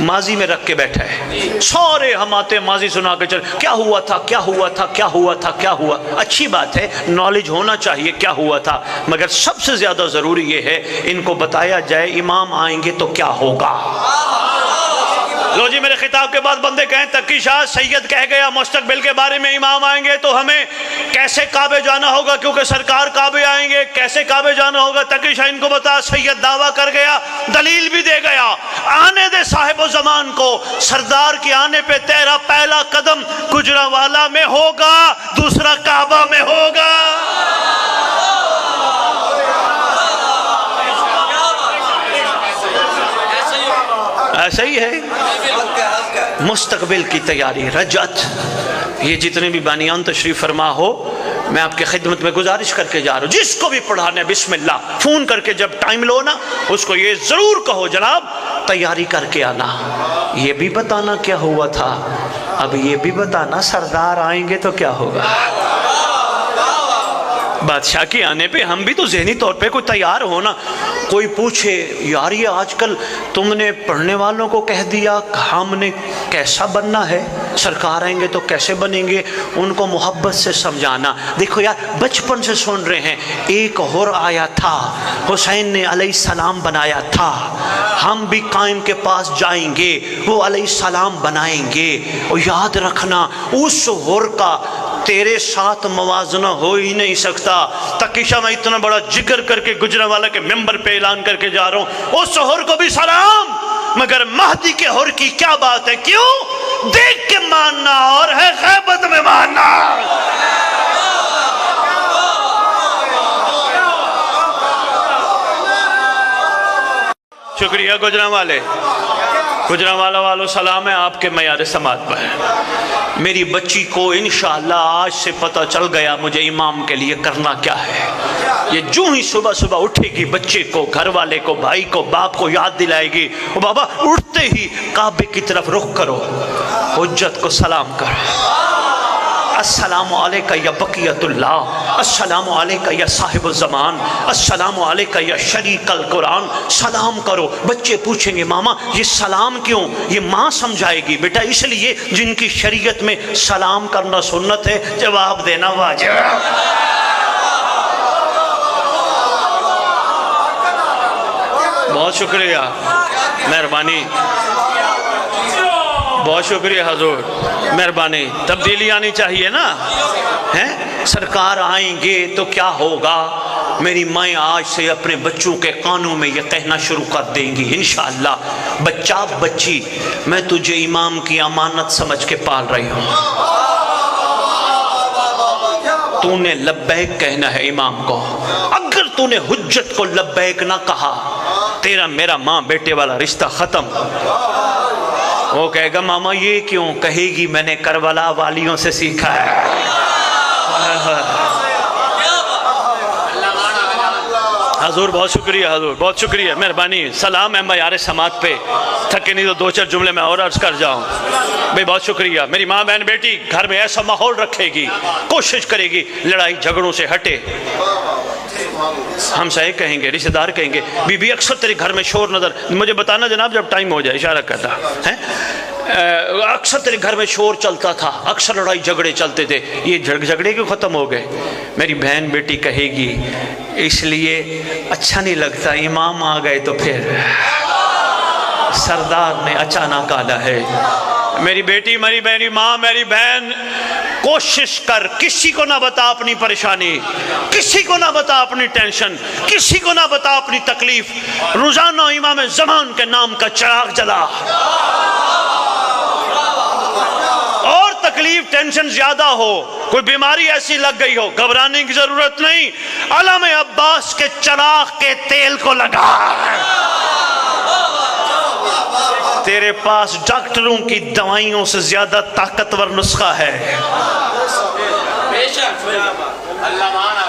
ماضی میں رکھ کے بیٹھا ہے، سارے ہم آتے ماضی سنا کے چل کیا ہوا تھا کیا ہوا تھا کیا ہوا تھا کیا ہوا۔ اچھی بات ہے، نالج ہونا چاہیے کیا ہوا تھا، مگر سب سے زیادہ ضروری یہ ہے ان کو بتایا جائے امام آئیں گے تو کیا ہوگا۔ لو جی میرے خطاب کے بعد بندے کہیں تقی شاہ سید کہہ گیا مستقبل کے بارے میں امام آئیں گے تو ہمیں کیسے کعبے جانا ہوگا کیونکہ سرکار کعبے آئیں گے، کیسے کعبے جانا ہوگا؟ تقی شاہ ان کو بتا، سید دعویٰ کر گیا، دلیل بھی دے گیا، آنے دے صاحب و زمان کو، سردار کے آنے پہ تیرا پہلا قدم گجرانوالہ میں ہوگا، دوسرا کعبہ میں ہوگا۔ ایسا ہی ہے مستقبل کی تیاری، رجعت۔ یہ جتنے بھی بانیان تشریف فرما ہو، میں آپ کی خدمت میں گزارش کر کے جا رہا ہوں، جس کو بھی پڑھانے بسم اللہ فون کر کے جب ٹائم لو نا، اس کو یہ ضرور کہو جناب تیاری کر کے آنا، یہ بھی بتانا کیا ہوا تھا، اب یہ بھی بتانا سردار آئیں گے تو کیا ہوگا۔ بادشاہ کے آنے پہ ہم بھی تو ذہنی طور پہ کوئی تیار ہونا۔ کوئی پوچھے یار یہ آج کل تم نے پڑھنے والوں کو کہہ دیا ہم نے کیسا بننا ہے، سرکار آئیں گے تو کیسے بنیں گے، ان کو محبت سے سمجھانا۔ دیکھو یار بچپن سے سن رہے ہیں ایک حر آیا تھا، حسین نے علیہ السلام بنایا تھا، ہم بھی قائم کے پاس جائیں گے، وہ علیہ السلام بنائیں گے۔ اور یاد رکھنا اس حر کا تیرے ساتھ موازنہ ہو ہی نہیں سکتا۔ تقیشہ میں اتنا بڑا جگر کر کے گجرانوالہ کے ممبر پہ اعلان کر کے جا رہا ہوں، اس حر کو بھی سلام، مگر مہدی کے حر کی کیا بات ہے؟ کیوں؟ دیکھ کے ماننا اور ہے غیبت میں ماننا. شکریہ گجرانوالہ والوں، سلام ہے آپ کے معیار سماعت پر. میری بچی کو انشاءاللہ آج سے پتہ چل گیا مجھے امام کے لیے کرنا کیا ہے. یہ جو ہی صبح صبح اٹھے گی بچے کو، گھر والے کو، بھائی کو، باپ کو یاد دلائے گی، وہ بابا اٹھتے ہی کعبے کی طرف رخ کرو، حجت کو سلام کرو. السلام علیکہ یا بقیت اللہ، السلام علیکہ یا صاحب الزمان، السلام علیکہ یا شریک القرآن. سلام کرو. بچے پوچھیں گے ماما یہ سلام کیوں؟ یہ ماں سمجھائے گی بیٹا اس لیے جن کی شریعت میں سلام کرنا سنت ہے، جواب دینا واجب ہے. بہت شکریہ، مہربانی، بہت شکریہ حضور، مہربانی. تبدیلی آنی چاہیے نا. سرکار آئیں گے تو کیا ہوگا؟ میری مائیں آج سے اپنے بچوں کے کانوں میں یہ کہنا شروع کر دیں گی انشاءاللہ، بچہ بچی میں تجھے امام کی امانت سمجھ کے پال رہی ہوں. تو نے لبیک کہنا ہے امام کو. اگر تو نے حجت کو لبیک نہ کہا تیرا میرا ماں بیٹے والا رشتہ ختم. وہ کہے گا ماما یہ کیوں؟ کہے گی میں نے کربلا والیوں سے سیکھا ہے. حضور بہت شکریہ، حضور بہت شکریہ، مہربانی. سلام ہے معیار سماعت پہ. تھکے نہیں تو دو چار جملے میں اور عرض کر جاؤں. بھئی بہت شکریہ. میری ماں بہن بیٹی گھر میں ایسا ماحول رکھے گی، کوشش کرے گی لڑائی جھگڑوں سے ہٹے. ہم سائے کہیں گے، رشتہ دار کہیں گے بی بی اکثر تیرے گھر میں شور نظر، مجھے بتانا جناب جب ٹائم ہو جائے، اشارہ کرتا ہے. اکثر تیرے گھر میں شور چلتا تھا، اکثر لڑائی جھگڑے چلتے تھے، یہ جھگڑے کیوں ختم ہو گئے؟ میری بہن بیٹی کہے گی اس لیے اچھا نہیں لگتا، امام آ گئے تو پھر سردار نے اچانک آنا ہے. میری بیٹی، میری ماں، میری بہن کوشش کر کسی کو نہ بتا اپنی پریشانی، کسی کو نہ بتا اپنی ٹینشن، کسی کو نہ بتا اپنی تکلیف. روزانہ امام زمان کے نام کا چراغ جلا. اور تکلیف ٹینشن زیادہ ہو، کوئی بیماری ایسی لگ گئی ہو، گھبرانے کی ضرورت نہیں. علم عباس کے چراغ کے تیل کو لگا. تیرے پاس ڈاکٹروں کی دوائیوں سے زیادہ طاقتور نسخہ ہے.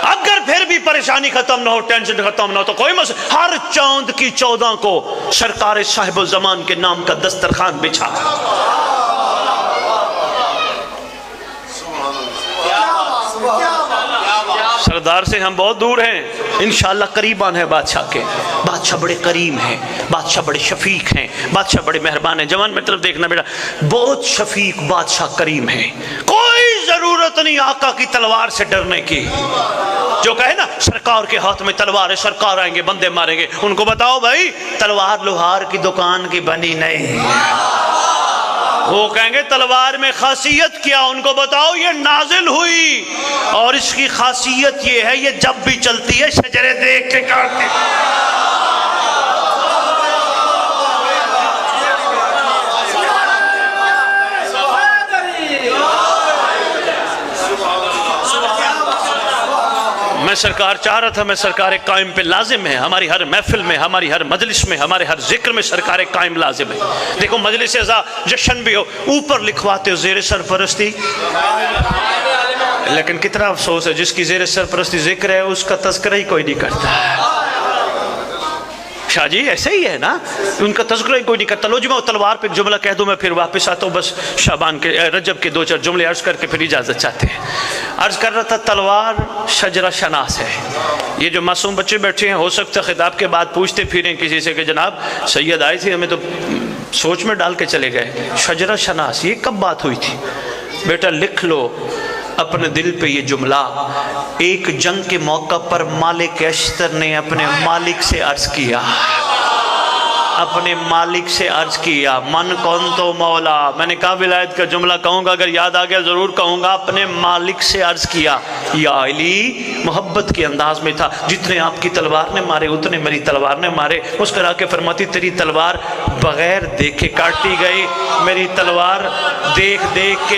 اگر پھر بھی پریشانی ختم نہ ہو، ٹینشن ختم نہ ہو تو کوئی مسئلہ، ہر چاند کی 14 کو سرکار صاحب الزمان کے نام کا دسترخوان بچھا. سردار سے ہم بہت دور ہیں، انشاءاللہ قریبان ہے بادشاہ کے. بادشاہ بڑے کریم ہیں، بادشاہ بڑے شفیق ہیں، بادشاہ بڑے مہربان ہیں. جوان میں طرف دیکھنا بیٹا، بہت شفیق بادشاہ کریم ہیں. کوئی ضرورت نہیں آقا کی تلوار سے ڈرنے کی. جو کہے نا سرکار کے ہاتھ میں تلوار ہے، سرکار آئیں گے بندے ماریں گے، ان کو بتاؤ بھائی تلوار لوہار کی دکان کی بنی نہیں. وہ کہیں گے تلوار میں خاصیت کیا؟ ان کو بتاؤ یہ نازل ہوئی اور اس کی خاصیت یہ ہے یہ جب بھی چلتی ہے شجرے دیکھ کے کاٹتی. میں سرکار چاہ رہا تھا، میں سرکار قائم پہ لازم ہے. ہماری ہر محفل میں، ہماری ہر مجلس میں، ہمارے ہر ذکر میں سرکار قائم لازم ہے. دیکھو مجلس ازا جشن بھی ہو، اوپر لکھواتے ہو زیر سرپرستی. لیکن کتنا افسوس ہے جس کی زیر سرپرستی ذکر ہے اس کا تذکرہ ہی کوئی نہیں کرتا. شاہ جی ایسے ہی ہے نا، ان کا تذکرہ ہی کوئی نہیں کرتا. لو جی میں تلوار پہ ایک جملہ کہہ دوں، میں پھر واپس آتا ہوں. بس شعبان کے رجب کے 2-4 جملے عرض کر کے پھر اجازت چاہتے ہیں. عرض کر رہا تھا تلوار شجرہ شناس ہے. یہ جو معصوم بچے بیٹھے ہیں ہو سکتا ہے خطاب کے بعد پوچھتے پھریں کسی سے کہ جناب سید آئی تھی، ہمیں تو سوچ میں ڈال کے چلے گئے. شجرہ شناس یہ کب بات ہوئی تھی؟ بیٹا لکھ لو اپنے دل پہ یہ جملہ. ایک جنگ کے موقع پر مالک اشتر نے اپنے مالک سے عرض کیا اپنے مالک سے عرض کیا من کون تو مولا. میں نے کہا ولایت کا جملہ کہوں گا، اگر یاد آ گیا ضرور کہوں گا. اپنے مالک سے عرض کیا یا علی، محبت کے انداز میں تھا. جتنے آپ کی تلوار نے مارے اتنے میری تلوار نے مارے. مسکرا کے فرماتی تیری تلوار بغیر دیکھے کاٹی گئی، میری تلوار دیکھ دیکھ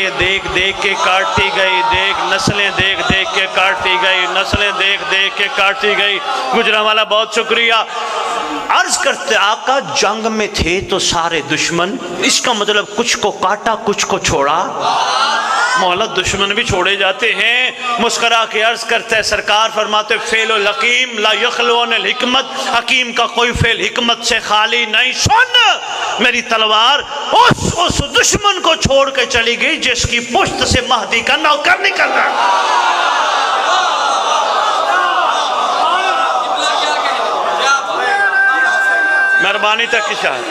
کے کاٹتی گئی. دیکھ نسلیں دیکھ دیکھ کے کاٹتی گئی، نسلیں دیکھ دیکھ کے کاٹتی گئی. گجرانوالہ بہت شکریہ. عرض کرتے آقا جنگ میں تھے تو سارے دشمن، اس کا مطلب کچھ کو کاٹا کچھ کو چھوڑا. مولا دشمن بھی چھوڑے جاتے ہیں. مسکرا کے عرض کرتے سرکار فرماتے فعل الحکیم لا یخلو عن الحکمت، حکیم کا کوئی فعل حکمت سے خالی نہیں. سن میری تلوار اس دشمن کو چھوڑ کے چلی گئی جس کی پشت سے مہدی کا نوکر نکل رہا. مہربانی تک کی شاہد.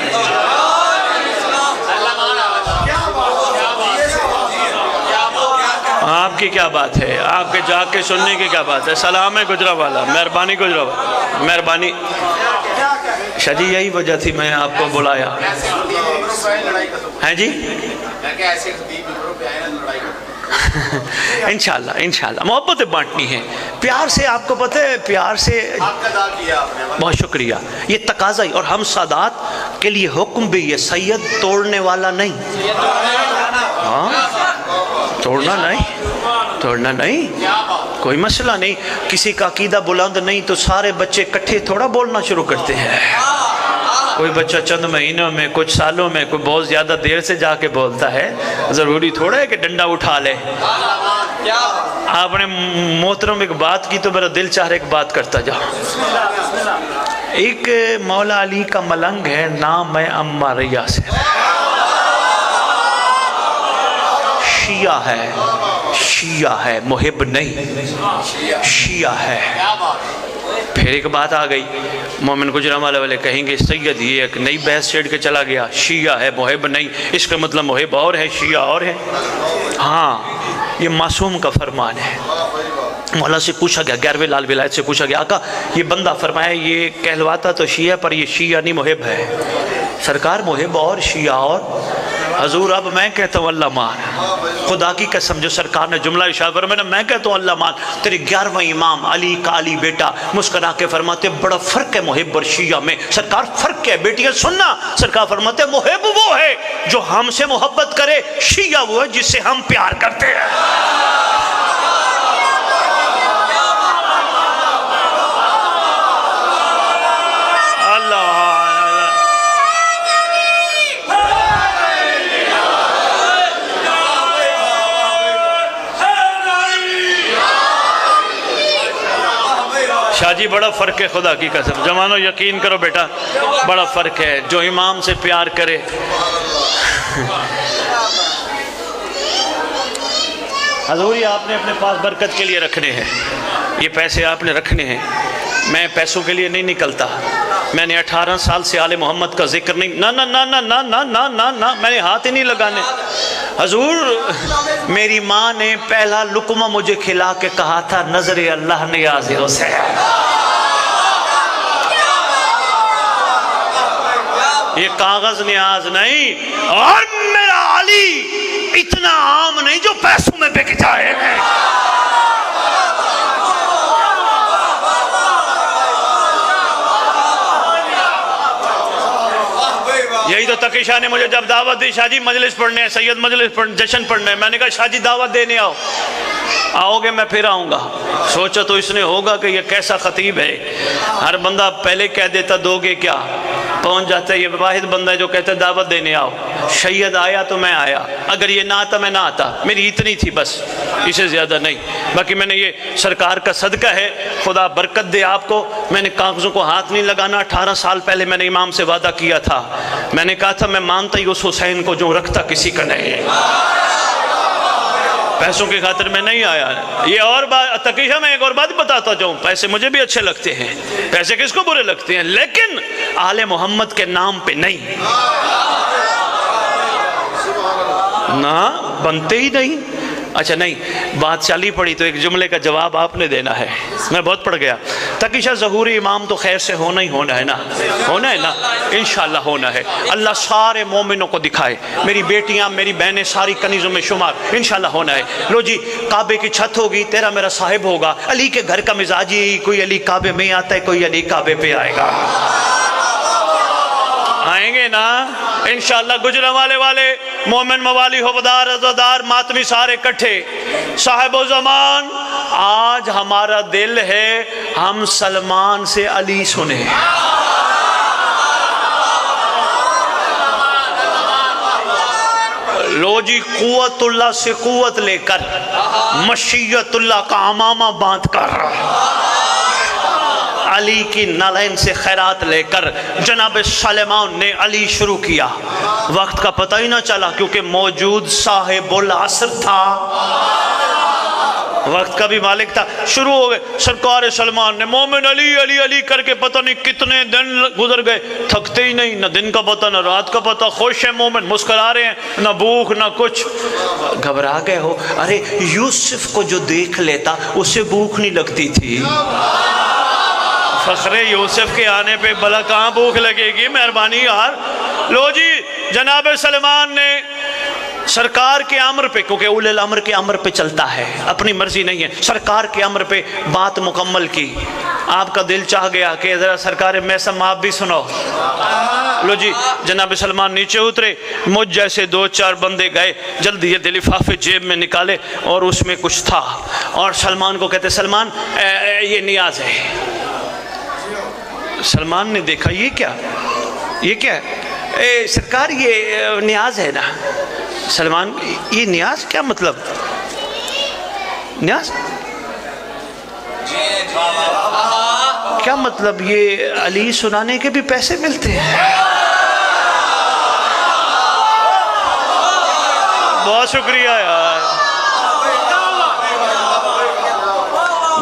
آپ کی کیا بات ہے، آپ کے جا کے سننے کی کیا بات ہے. سلام ہے گجرانوالہ، مہربانی گجرانوالہ، مہربانی. شاہ جی یہی وجہ تھی میں آپ کو بلایا ہیں جی. انشاءاللہ محبتیں بانٹنی ہیں پیار سے. آپ کو پتہ ہے پیار سے. بہت شکریہ. یہ تقاضا ہی. اور ہم سادات کے لیے حکم بھی یہ سید توڑنے والا نہیں. توڑنا نہیں کوئی مسئلہ نہیں. کسی کا عقیدہ بلند نہیں تو سارے بچے کٹھے تھوڑا بولنا شروع کرتے ہیں. کوئی بچہ چند مہینوں میں، کچھ سالوں میں، کوئی بہت زیادہ دیر سے جا کے بولتا ہے. ضروری تھوڑا ہے کہ ڈنڈا اٹھا لے. آپ نے محترم ایک بات کی تو میرا دل چاہ رہا ایک بات کرتا جاؤ. ایک مولا علی کا ملنگ ہے، نام ہے عمار یاسر. شیعہ ہے محب نہیں، شیعہ ہے. پھر ایک بات آ گئی، مومن گجرانوالہ والے کہیں گے سید یہ ایک نئی بحث چھیڑ کے چلا گیا. شیعہ ہے محب نہیں، اس کا مطلب محب اور ہے شیعہ اور ہے. ہاں یہ معصوم کا فرمان ہے. مولا سے پوچھا گیا، 11ویں لال ولایت سے پوچھا گیا آقا یہ بندہ فرمایا یہ کہلواتا تو شیعہ پر یہ شیعہ نہیں محب ہے. سرکار محب اور شیعہ اور. حضور اب میں کہتا ہوں اللہ مان. خدا کی قسم جو سرکار نے جملہ ارشاد فرمایا میں کہتا ہوں اللہ مان. تیرے 11واں امام علی کا علی بیٹا مسکرا کے فرماتے بڑا فرق ہے محب اور شیعہ میں. سرکار فرق ہے بیٹیاں سننا. سرکار فرماتے محب وہ ہے جو ہم سے محبت کرے، شیعہ وہ ہے جس سے ہم پیار کرتے ہیں. شاہ جی بڑا فرق ہے خدا کی قسم. جوانو یقین کرو بیٹا بڑا فرق ہے. جو امام سے پیار کرے. حضور یہ آپ نے اپنے پاس برکت کے لیے رکھنے ہیں، یہ پیسے آپ نے رکھنے ہیں. میں پیسوں کے لیے نہیں نکلتا. میں نے 18 سال سے آل محمد کا ذکر نہیں نہ میں نے ہاتھ ہی نہیں لگانے. حضور میری ماں نے پہلا لقمہ مجھے کھلا کے کہا تھا نظر اللہ نیاز حسین. یہ کاغذ نیاز نہیں. اور میرا علی اتنا عام نہیں جو پیسوں میں بک جائے. یہی تو تقی شاہ نے مجھے جب دعوت دی شاہ جی مجلس پڑھنے ہے، سید مجلس پڑھنے، جشن پڑھنے ہے. میں نے کہا شاہ جی دعوت دینے آؤ گے میں پھر آؤں گا. سوچا تو اس نے ہوگا کہ یہ کیسا خطیب ہے. ہر بندہ پہلے کہہ دیتا دو گے کیا، پہنچ جاتا ہے. یہ واحد بندہ ہے جو کہتا ہے دعوت دینے آؤ. سید آیا تو میں آیا، اگر یہ نہ آتا میں نہ آتا. میری اتنی تھی بس، اسے زیادہ نہیں. باقی میں نے یہ سرکار کا صدقہ ہے، خدا برکت دے آپ کو. میں نے کاغذوں کو ہاتھ نہیں لگانا. 18 سال پہلے میں نے امام سے وعدہ کیا تھا. میں نے کہا تھا میں مانتا ہی اس حسین کو جو رکھتا کسی کا نہیں. پیسوں کی خاطر میں نہیں آیا. یہ اور بات تقیشہ میں ایک اور بات بتاتا جاؤں. پیسے مجھے بھی اچھے لگتے ہیں، پیسے کس کو برے لگتے ہیں، لیکن آل محمد کے نام پہ نہیں. نہ بنتے ہی نہیں. اچھا نہیں، بات چلی پڑی تو ایک جملے کا جواب آپ نے دینا ہے، میں بہت پڑ گیا۔ تقی شاہ ظہوری امام تو خیر سے ہونا ہی ہونا ہے نا، ہونا ہے نا، انشاءاللہ ہونا ہے۔ اللہ سارے مومنوں کو دکھائے، میری بیٹیاں میری بہنیں ساری کنیزوں میں شمار، انشاءاللہ ہونا ہے۔ لو جی، کعبے کی چھت ہوگی، تیرا میرا صاحب ہوگا۔ علی کے گھر کا مزاج ہی، کوئی علی کعبے میں آتا ہے، کوئی علی کعبے پہ آئے گا۔ آئیں گے نا انشاءاللہ۔ گجرانوالے والے مومن موالی حبدار عزادار ماتمی سارے کٹھے۔ صاحب و زمان، آج ہمارا دل ہے ہم سلمان سے علی سنیں۔ لو جی، قوت اللہ سے قوت لے کر، مشیت اللہ کا عمامہ باندھ کر، علی کی نالین سے خیرات لے کر جناب سلیمان نے علی شروع کیا۔ وقت کا پتہ ہی نہ چلا کیونکہ موجود صاحب العصر تھا، وقت کا بھی مالک تھا۔ شروع ہو گئے، سرکار سلمان نے مومن علی علی علی کر کے پتہ نہیں کتنے دن گزر گئے، تھکتے ہی نہیں، نہ دن کا پتہ نہ رات کا پتہ، خوش ہیں مومن، مسکرا رہے ہیں، نہ بھوک نہ کچھ۔ گھبرا گئے ہو؟ ارے یوسف کو جو دیکھ لیتا اسے بھوک نہیں لگتی تھی، فخر یوسف کے آنے پہ بھلا کہاں بھوک لگے گی؟ مہربانی یار۔ لو جی، جناب سلمان نے سرکار کے امر پہ، کیونکہ اولی الامر کے امر پہ چلتا ہے، اپنی مرضی نہیں ہے، سرکار کے امر پہ بات مکمل کی۔ آپ کا دل چاہ گیا کہ ذرا سرکار میثم آپ بھی سنو۔ لو جی، جناب سلمان نیچے اترے، مجھ جیسے دو چار بندے گئے، جلدی یہ لفافے جیب میں نکالے اور اس میں کچھ تھا، اور سلمان کو کہتے سلمان یہ نیاز ہے۔ سلمان نے دیکھا یہ کیا ہے؟ سرکار یہ نیاز ہے نا۔ سلمان، یہ نیاز کیا مطلب؟ نیاز کیا مطلب؟ یہ علی سنانے کے بھی پیسے ملتے ہیں؟ بہت شکریہ یار۔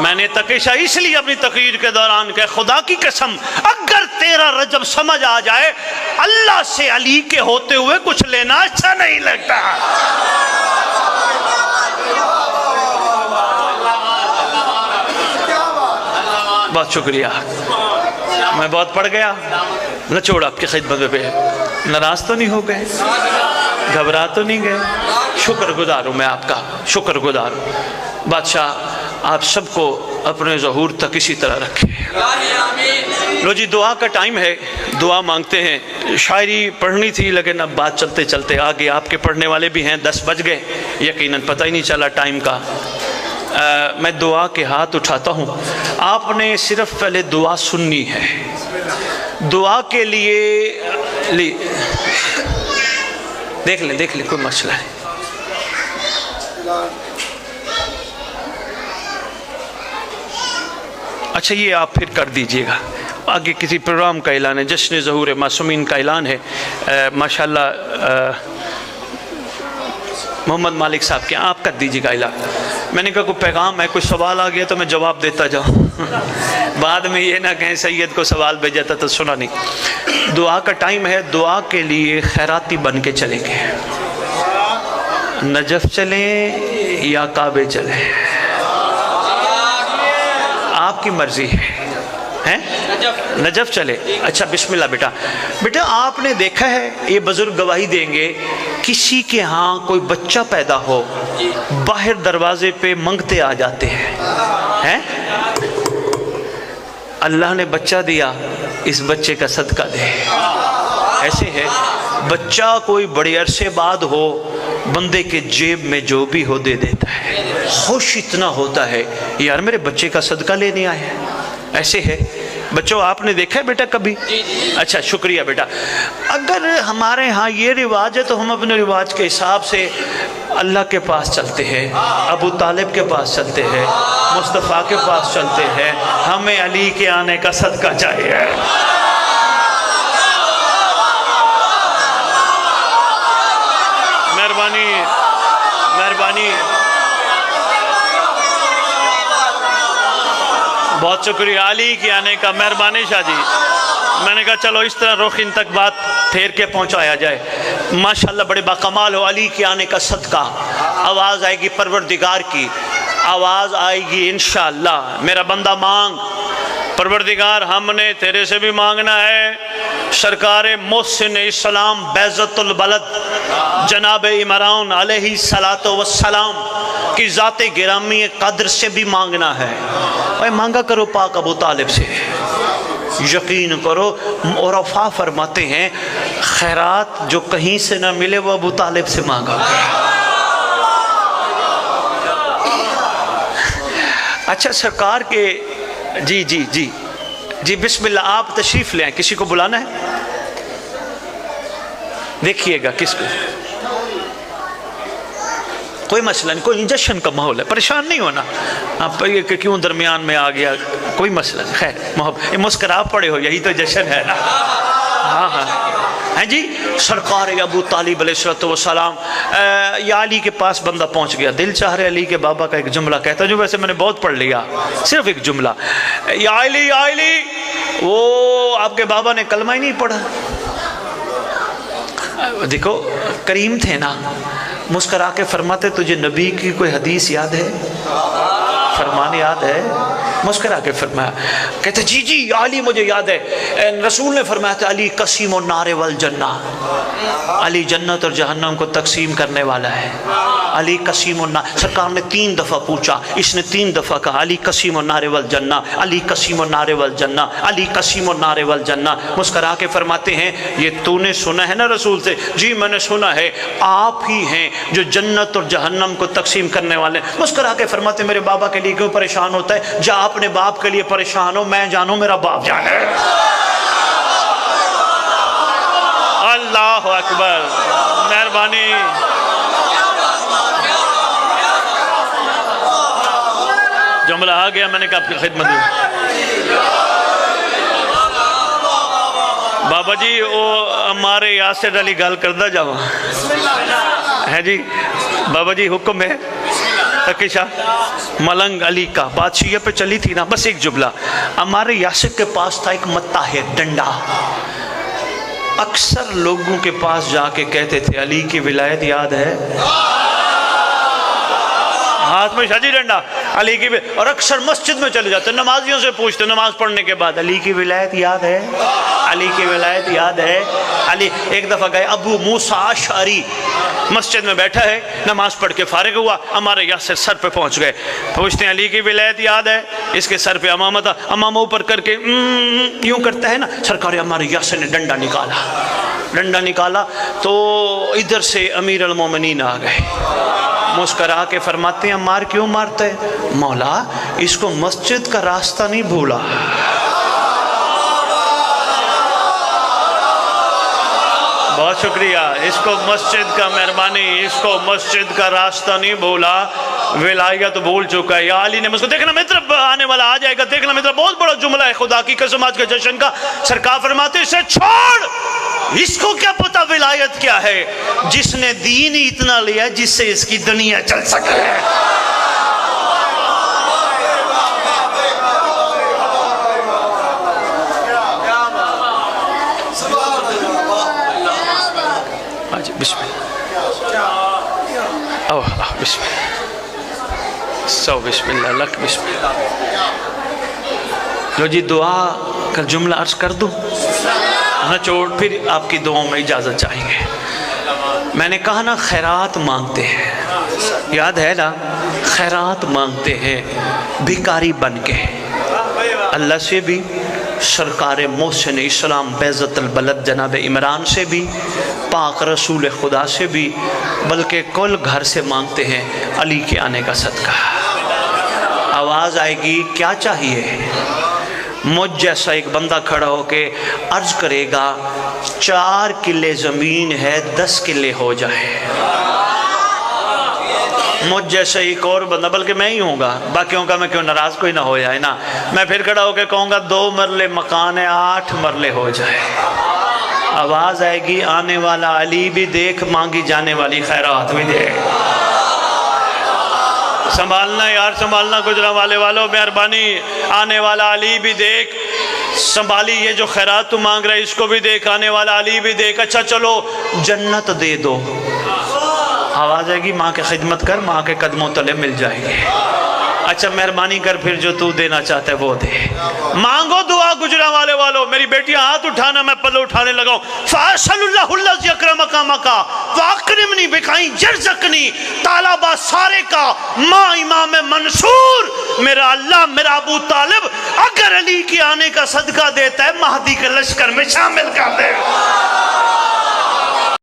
میں نے تقیشہ اس لیے اپنی تقریر کے دوران کہ خدا کی قسم اگر تیرا رجب سمجھ آ جائے، اللہ سے علی کے ہوتے ہوئے کچھ لینا اچھا نہیں لگتا۔ بہت شکریہ، میں بہت پڑھ گیا، نچوڑ آپ کی خدمت پہ، ناراض تو نہیں ہو گئے، گھبرا تو نہیں گئے؟ شکر گزار ہوں میں آپ کا، شکر گزار ہوں۔ بادشاہ آپ سب کو اپنے ظہور تک اسی طرح رکھے۔ لو جی، دعا کا ٹائم ہے، دعا مانگتے ہیں۔ شاعری پڑھنی تھی لیکن اب بات چلتے چلتے آگے آپ کے پڑھنے والے بھی ہیں، 10 بج گئے، یقیناً پتہ ہی نہیں چلا ٹائم کا۔ میں دعا کے ہاتھ اٹھاتا ہوں، آپ نے صرف پہلے دعا سننی ہے۔ دعا کے لیے دیکھ لیں کوئی مسئلہ ہے؟ اچھا، یہ آپ پھر کر دیجئے گا، آگے کسی پروگرام کا اعلان ہے، جشن ظہور معصومین کا اعلان ہے۔ ماشاءاللہ محمد مالک صاحب کے، آپ کر دیجئے گا اعلان۔ میں نے کہا کوئی پیغام ہے، کوئی سوال آ گیا تو میں جواب دیتا جاؤں، بعد میں یہ نہ کہیں سید کو سوال بھیجا تھا تو سنا نہیں۔ دعا کا ٹائم ہے، دعا کے لیے خیراتی بن کے چلیں گے۔ نجف چلیں یا کعبے چلیں، آپ کی مرضی ہے۔ نجف چلے؟ اچھا بسم اللہ بیٹا آپ نے دیکھا ہے، یہ بزرگ گواہی دیں گے، کسی کے ہاں کوئی بچہ پیدا ہو، باہر دروازے پہ منگتے آ جاتے ہیں، اللہ نے بچہ دیا، اس بچے کا صدقہ دے۔ ایسے ہے، بچہ کوئی بڑے عرصے بعد ہو، بندے کے جیب میں جو بھی ہو دے دیتا ہے، خوش اتنا ہوتا ہے یار میرے بچے کا صدقہ لینے آئے ہیں۔ ایسے ہے بچوں، آپ نے دیکھا ہے بیٹا کبھی؟ اچھا شکریہ بیٹا۔ اگر ہمارے ہاں یہ رواج ہے تو ہم اپنے رواج کے حساب سے اللہ کے پاس چلتے ہیں، ابو طالب کے پاس چلتے ہیں، مصطفیٰ کے پاس چلتے ہیں، ہمیں علی کے آنے کا صدقہ چاہیے۔ مہربانی بہت شکریہ علی کے آنے کا، مہربانی شاہ جی۔ میں نے کہا چلو اس طرح رخ ان تک بات پھیر کے پہنچایا جائے۔ ماشاءاللہ بڑے باکمال ہو، علی کے آنے کا صدقہ آواز آئے گی پروردگار کی، آواز آئے گی انشاءاللہ میرا بندہ مانگ، پروردگار ہم نے تیرے سے بھی مانگنا ہے۔ سرکار محسن اسلام بیضۃ البلد جناب عمران علیہ السلام کی ذات گرامی قدر سے بھی مانگنا ہے۔ اے مانگا کرو پاک ابو طالب سے، یقین کرو عرفاء فرماتے ہیں خیرات جو کہیں سے نہ ملے وہ ابو طالب سے مانگا کرو۔ اچھا سرکار کے جی بسم اللہ، آپ تشریف لیں، کسی کو بلانا ہے؟ دیکھیے گا کس کو، کوئی مسئلہ نہیں، کوئی جشن کا ماحول ہے، پریشان نہیں ہونا آپ کیوں درمیان میں آ گیا، کوئی مسئلہ نہیں، خیر محبت مسکرا پڑے ہو، یہی تو جشن ہے نا۔ ہاں ہیں جی، سرکار ابو طالب علیہ السلام یا علی کے پاس بندہ پہنچ گیا، دل چاہ رہے علی کے بابا کا ایک جملہ کہتا جو ویسے میں نے بہت پڑھ لیا، صرف ایک جملہ، یا علی یا علی، وہ آپ کے بابا نے کلمہ ہی نہیں پڑھا۔ دیکھو کریم تھے نا، مسکرا کے فرماتے تجھے نبی کی کوئی حدیث یاد ہے، فرمان یاد ہے؟ مسکرا کے فرمایا، کہتے جی علی مجھے یاد ہے، رسول نے فرمایا تھا علی قسیم النار والجنہ، علی جنت اور جہنم کو تقسیم کرنے والا ہے، علی قسیم النار۔ سرکار نے 3 دفعہ پوچھا، اس نے 3 دفعہ کہا علی قسیم النار والجنہ، علی قسیم النار والجنہ، علی قسیم النار والجنہ۔ مسکرا کے فرماتے ہیں یہ تو نے سنا ہے نا رسول سے؟ جی میں نے سنا ہے، آپ ہی ہیں جو جنت اور جہنم کو تقسیم کرنے والے۔ مسکرا کے فرماتے میرے بابا کے لیے کیوں پریشان ہوتا ہے؟ جا اپنے باپ کے لیے پریشان ہو، میں جانوں میرا باپ جانے۔ اللہ اکبر، مہربانی۔ جملہ آ گیا، میں نے کہا آپ کی خدمت میں بابا جی وہ ہمارے یاسر علی گال کردہ جاؤ ہے جی، بابا جی حکم ہے تکیشہ ملنگ علی کا بادشاہ پہ چلی تھی نا، بس ایک جملہ، ہمارے یاسر کے پاس تھا ایک متا ہے ڈنڈا، اکثر لوگوں کے پاس جا کے کہتے تھے علی کی ولایت یاد ہے، ہاتھ میں شاجی ڈنڈا علی کی، اور اکثر مسجد میں چلے جاتے نمازیوں سے پوچھتے نماز پڑھنے کے بعد علی کی ولایت یاد ہے، علی کی ولایت یاد ہے علی۔ ایک دفعہ گئے ابو موسیٰ اشعری مسجد میں بیٹھا ہے، نماز پڑھ کے فارغ ہوا، ہمارے یاسر سر پہ پہنچ گئے، پوچھتے ہیں علی کی ولایت یاد ہے؟ اس کے سر پہ امامہ تھا، امامہ اوپر کر کے یوں کرتا ہے نا، سرکار ہمارے یاسر نے ڈنڈا نکالا تو ادھر سے امیر المومنین آ گئے، مسکرا کے فرماتے ہیں مار کیوں مارتے؟ مولا اس کو مسجد کا راستہ نہیں بھولا۔ بہت شکریہ، اس کو مسجد کا، مہربانی، اس کو مسجد کا راستہ نہیں بھولا، ولایت بھول چکا ہے۔ یا علی نے مجھ کو دیکھنا میری طرف آنے والا آ جائے گا، دیکھنا میری طرف، بہت بڑا جملہ ہے خدا کی قسم آج کے جشن کا۔ سرکار فرماتے ہیں اسے چھوڑ، اس کو کیا پتا ولایت کیا ہے، جس نے دین ہی اتنا لیا جس سے اس کی دنیا چل سکے۔ بسم اللہ، اوہ بسم اللہ، سو بسم اللہ، لک بسم اللہ۔ لو جی دعا کا جملہ عرض کر دوں نہ چھوڑ، پھر آپ کی دعاؤں میں اجازت چاہیں گے۔ میں نے کہا نا خیرات مانگتے ہیں، یاد ہے نا، خیرات مانگتے ہیں بھکاری بن کے، اللہ سے بھی، سرکار محسن اسلام بیضۃ البلد جناب عمران سے بھی، پاک رسول خدا سے بھی، بلکہ کل گھر سے مانگتے ہیں علی کے آنے کا صدقہ۔ آواز آئے گی کیا چاہیے؟ مجھ جیسا ایک بندہ کھڑا ہو کے عرض کرے گا 4 کلے زمین ہے 10 کلے ہو جائے، مجھ جیسا ایک اور بندہ، بلکہ میں ہی ہوں گا، باقیوں کا میں کیوں ناراض کوئی نہ ہو جائے نا، میں پھر کھڑا ہو کے کہوں گا 2 مرلے مکان ہے 8 مرلے ہو جائے۔ آواز آئے گی آنے والا علی بھی دیکھ، مانگی جانے والی خیرات بھی دیکھ۔ سنبھالنا یار، سنبھالنا گجرا والے والوں، مہربانی، آنے والا علی بھی دیکھ، سنبھالی، یہ جو خیرات تو مانگ رہے اس کو بھی دیکھ، آنے والا علی بھی دیکھ۔ اچھا چلو جنت دے دو، آواز آئے گی ماں کی خدمت کر، ماں کے قدموں تلے مل جائے گی۔ اچھا مہربانی کر پھر جو تو دینا چاہتا ہے وہ دے، مانگو دعا گجرانوالے والو۔ میری بیٹیاں ہاتھ اٹھانا، میں پلو اٹھانے لگا ہوں۔ فَأَسْأَلُ اللَّهُ الَّذِي أَكْرَمَكَ مَكَا وَأَكْرِمْنِي بِكَائِنْ يَرْزَقْنِي طالبہ سارے کا ماں امام منصور، میرا اللہ میرا ابو طالب اگر علی کے آنے کا صدقہ دیتا ہے مہدی کے لشکر میں شامل کر دے گا۔